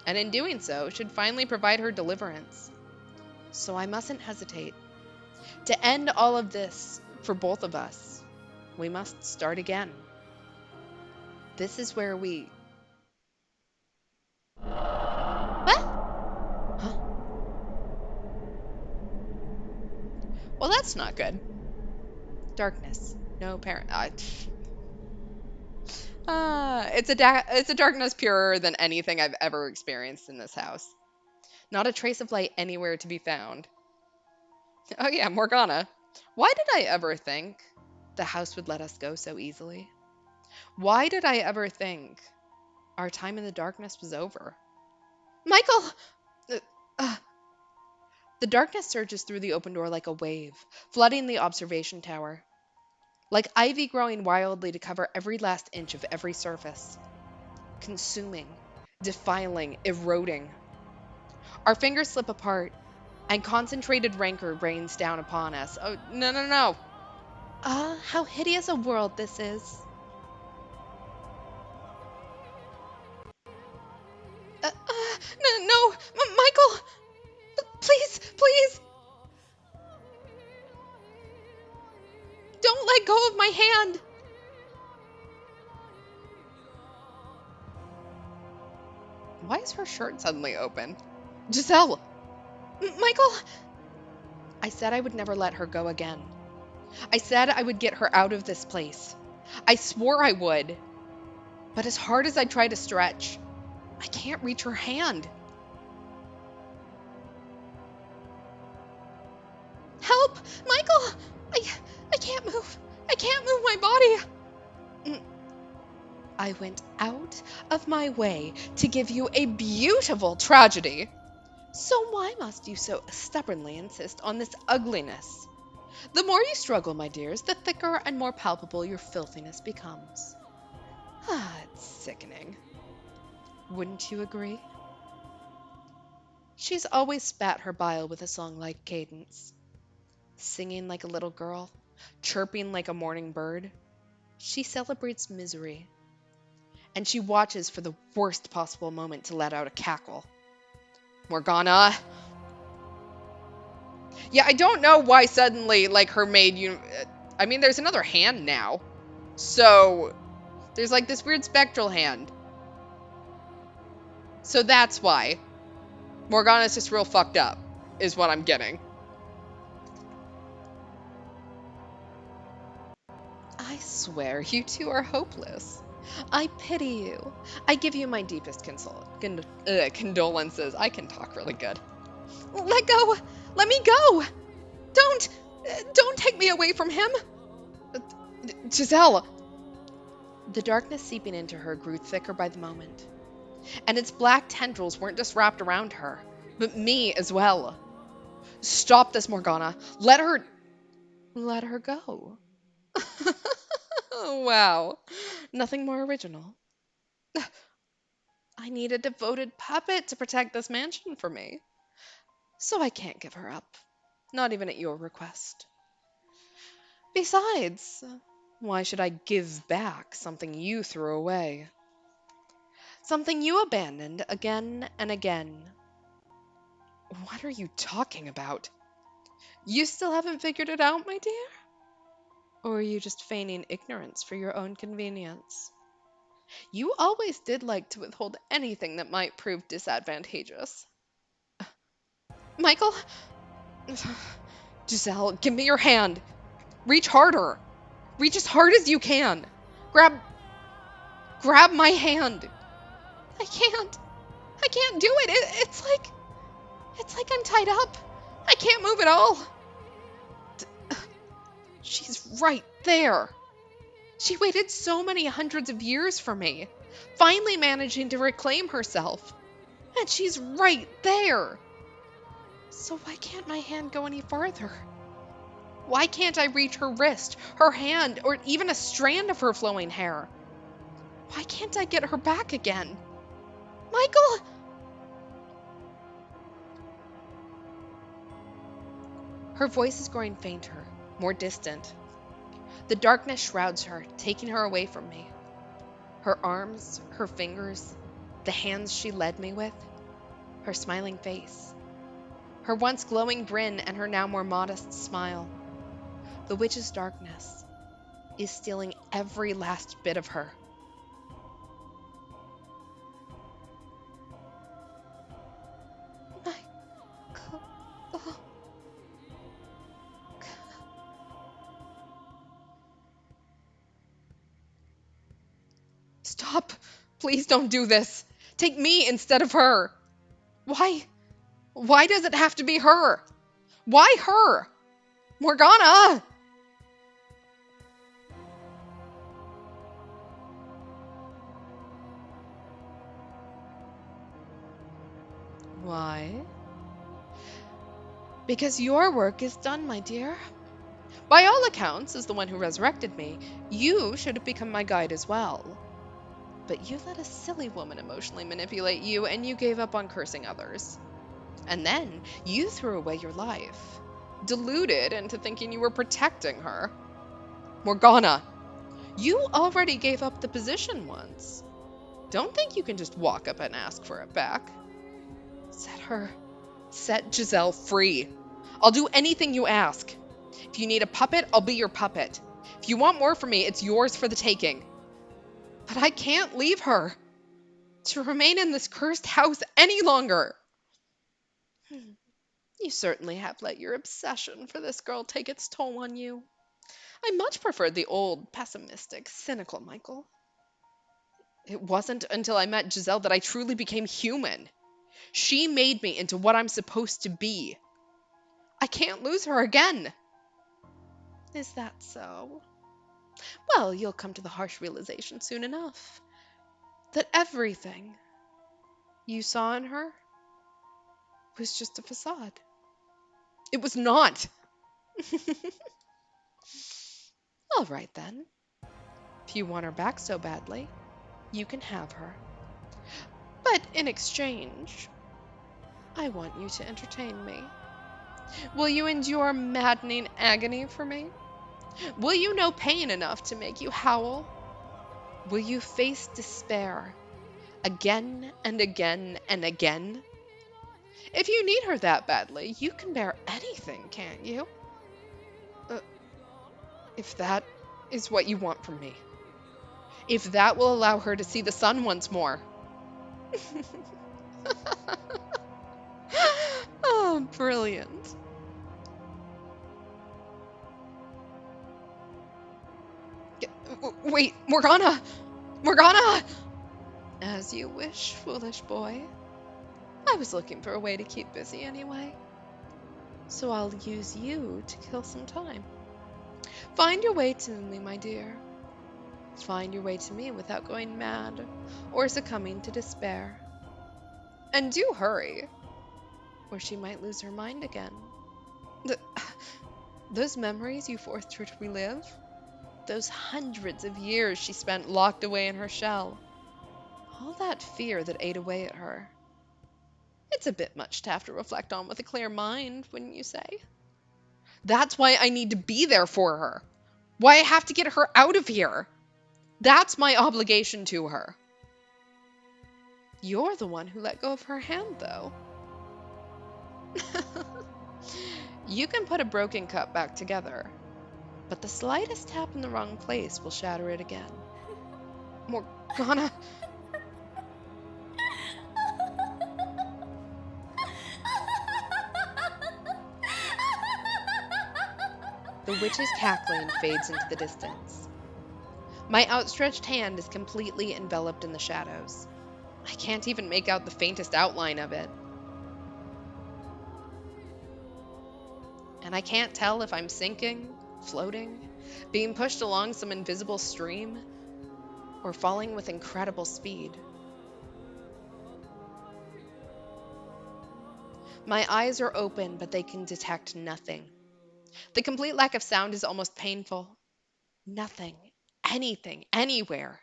And in doing so, should finally provide her deliverance. So I mustn't hesitate. To end all of this for both of us, we must start again. This is where we. What? Huh? Well, that's not good. Darkness. No apparent. It's a darkness purer than anything I've ever experienced in this house. Not a trace of light anywhere to be found. Oh yeah, Morgana. Why did I ever think The house would let us go so easily. Why did I ever think our time in the darkness was over? Michael! Uh, uh, the darkness surges through the open door like a wave, flooding the observation tower. Like ivy growing wildly to cover every last inch of every surface. Consuming, defiling, eroding. Our fingers slip apart, and concentrated rancor rains down upon us. Oh, no, no, no. Ah, how hideous a world this is. No, no, Michael! Please, please! Don't let go of my hand! Why is her shirt suddenly open? Giselle! Michael! I said I would never let her go again. I said I would get her out of this place. I swore I would. But as hard as I try to stretch, I can't reach her hand. Help! Michael! I can't move. I can't move my body. I went out of my way to give you a beautiful tragedy. So why must you so stubbornly insist on this ugliness? The more you struggle, my dears, the thicker and more palpable your filthiness becomes. Ah, it's sickening. Wouldn't you agree? She's always spat her bile with a song-like cadence. Singing like a little girl, chirping like a morning bird. She celebrates misery. And she watches for the worst possible moment to let out a cackle. Morgana. Yeah, I don't know why suddenly, like, her maid, I mean, there's another hand now. So, there's, like, this weird spectral hand. So that's why. Morgana's just real fucked up, is what I'm getting. I swear you two are hopeless. I pity you. I give you my deepest Condolences. I can talk really good. Let go! Let me go! Don't take me away from him! Giselle! The darkness seeping into her grew thicker by the moment. And its black tendrils weren't just wrapped around her, but me as well. Stop this, Morgana. Let her go. Wow. Nothing more original. I need a devoted puppet to protect this mansion for me. So I can't give her up. Not even at your request. Besides, why should I give back something you threw away? Something you abandoned again and again. What are you talking about? You still haven't figured it out, my dear? Or are you just feigning ignorance for your own convenience? You always did like to withhold anything that might prove disadvantageous. Michael? Giselle, give me your hand. Reach harder. Reach as hard as you can. Grab my hand. I can't do it. It's like I'm tied up. I can't move at all. She's right there. She waited so many hundreds of years for me, finally managing to reclaim herself. And she's right there. So why can't my hand go any farther? Why can't I reach her wrist, her hand, or even a strand of her flowing hair? Why can't I get her back again? Michael! Her voice is growing fainter, more distant. The darkness shrouds her, taking her away from me. Her arms, her fingers, the hands she led me with, her smiling face, her once glowing grin, and her now more modest smile. The witch's darkness is stealing every last bit of her. Michael. Stop! Please don't do this. Take me instead of her. Why? Why does it have to be her? Why her? Morgana! Why? Because your work is done, my dear. By all accounts, as the one who resurrected me, you should have become my guide as well. But you let a silly woman emotionally manipulate you, and you gave up on cursing others. And then you threw away your life, deluded into thinking you were protecting her. Morgana, you already gave up the position once. Don't think you can just walk up and ask for it back. Set Giselle free. I'll do anything you ask. If you need a puppet, I'll be your puppet. If you want more from me, it's yours for the taking. But I can't leave her to remain in this cursed house any longer. You certainly have let your obsession for this girl take its toll on you. I much preferred the old, pessimistic, cynical Michael. It wasn't until I met Giselle that I truly became human. She made me into what I'm supposed to be. I can't lose her again. Is that so? Well, you'll come to the harsh realization soon enough that everything you saw in her was just a facade. It was not. All right, then. If you want her back so badly, you can have her. But in exchange, I want you to entertain me. Will you endure maddening agony for me? Will you know pain enough to make you howl? Will you face despair again and again and again? If you need her that badly, you can bear anything, can't you? Uh, if that is what you want from me. If that will allow her to see the sun once more. Oh, brilliant. Wait, Morgana! Morgana! As you wish, foolish boy. I was looking for a way to keep busy anyway. So I'll use you to kill some time. Find your way to me, my dear. Find your way to me without going mad or succumbing to despair. And do hurry, or she might lose her mind again. Those memories you forced her to relive, those hundreds of years she spent locked away in her shell, all that fear that ate away at her. It's a bit much to have to reflect on with a clear mind, wouldn't you say? That's why I need to be there for her. Why I have to get her out of here. That's my obligation to her. You're the one who let go of her hand, though. You can put a broken cup back together, but the slightest tap in the wrong place will shatter it again. Morgana. The witch's cackling fades into the distance. My outstretched hand is completely enveloped in the shadows. I can't even make out the faintest outline of it. And I can't tell if I'm sinking, floating, being pushed along some invisible stream, or falling with incredible speed. My eyes are open, but they can detect nothing. The complete lack of sound is almost painful. Nothing, anything, anywhere.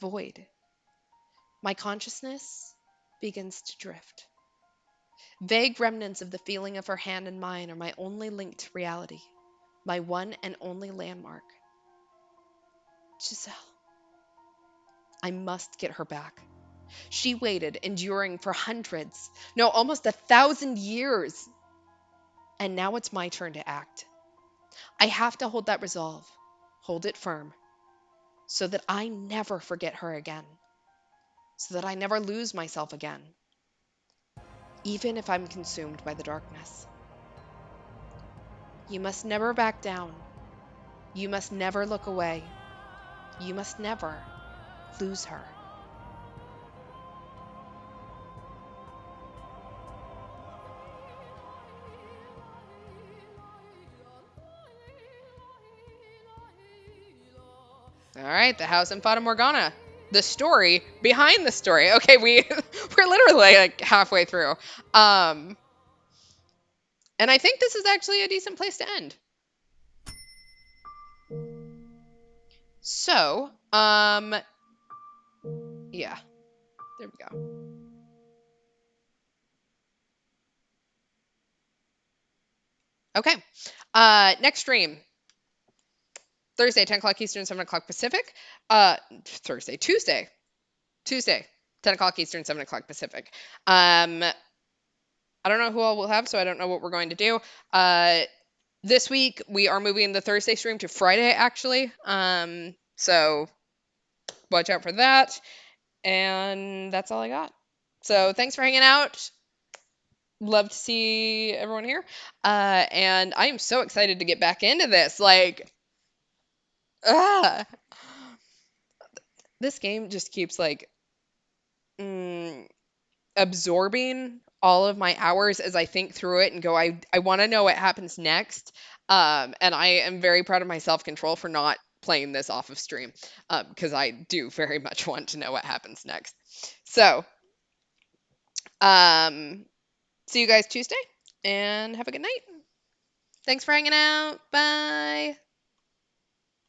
Void. My consciousness begins to drift. Vague remnants of the feeling of her hand in mine are my only link to reality, my one and only landmark. Giselle. I must get her back. She waited, enduring for hundreds, no, almost 1,000 years. And now it's my turn to act. I have to hold that resolve, hold it firm, so that I never forget her again, so that I never lose myself again, even if I'm consumed by the darkness. You must never back down. You must never look away. You must never lose her. All right, the house in Fata Morgana. The story behind the story. Okay, we're literally like halfway through. Um, and I think this is actually a decent place to end. So, yeah, there we go. Okay. Next stream Thursday, 10 o'clock Eastern, 7 o'clock Pacific. Tuesday, 10 o'clock Eastern, 7 o'clock Pacific. I don't know who all we'll have, so I don't know what we're going to do. This week we are moving the Thursday stream to Friday, actually. So watch out for that. And that's all I got. So thanks for hanging out. Love to see everyone here. And I am so excited to get back into this. Like, ah, this game just keeps like mm, absorbing all of my hours as I think through it and go, I want to know what happens next. And I am very proud of my self control for not playing this off of stream because I do very much want to know what happens next. So, um, see you guys Tuesday and have a good night. Thanks for hanging out. Bye.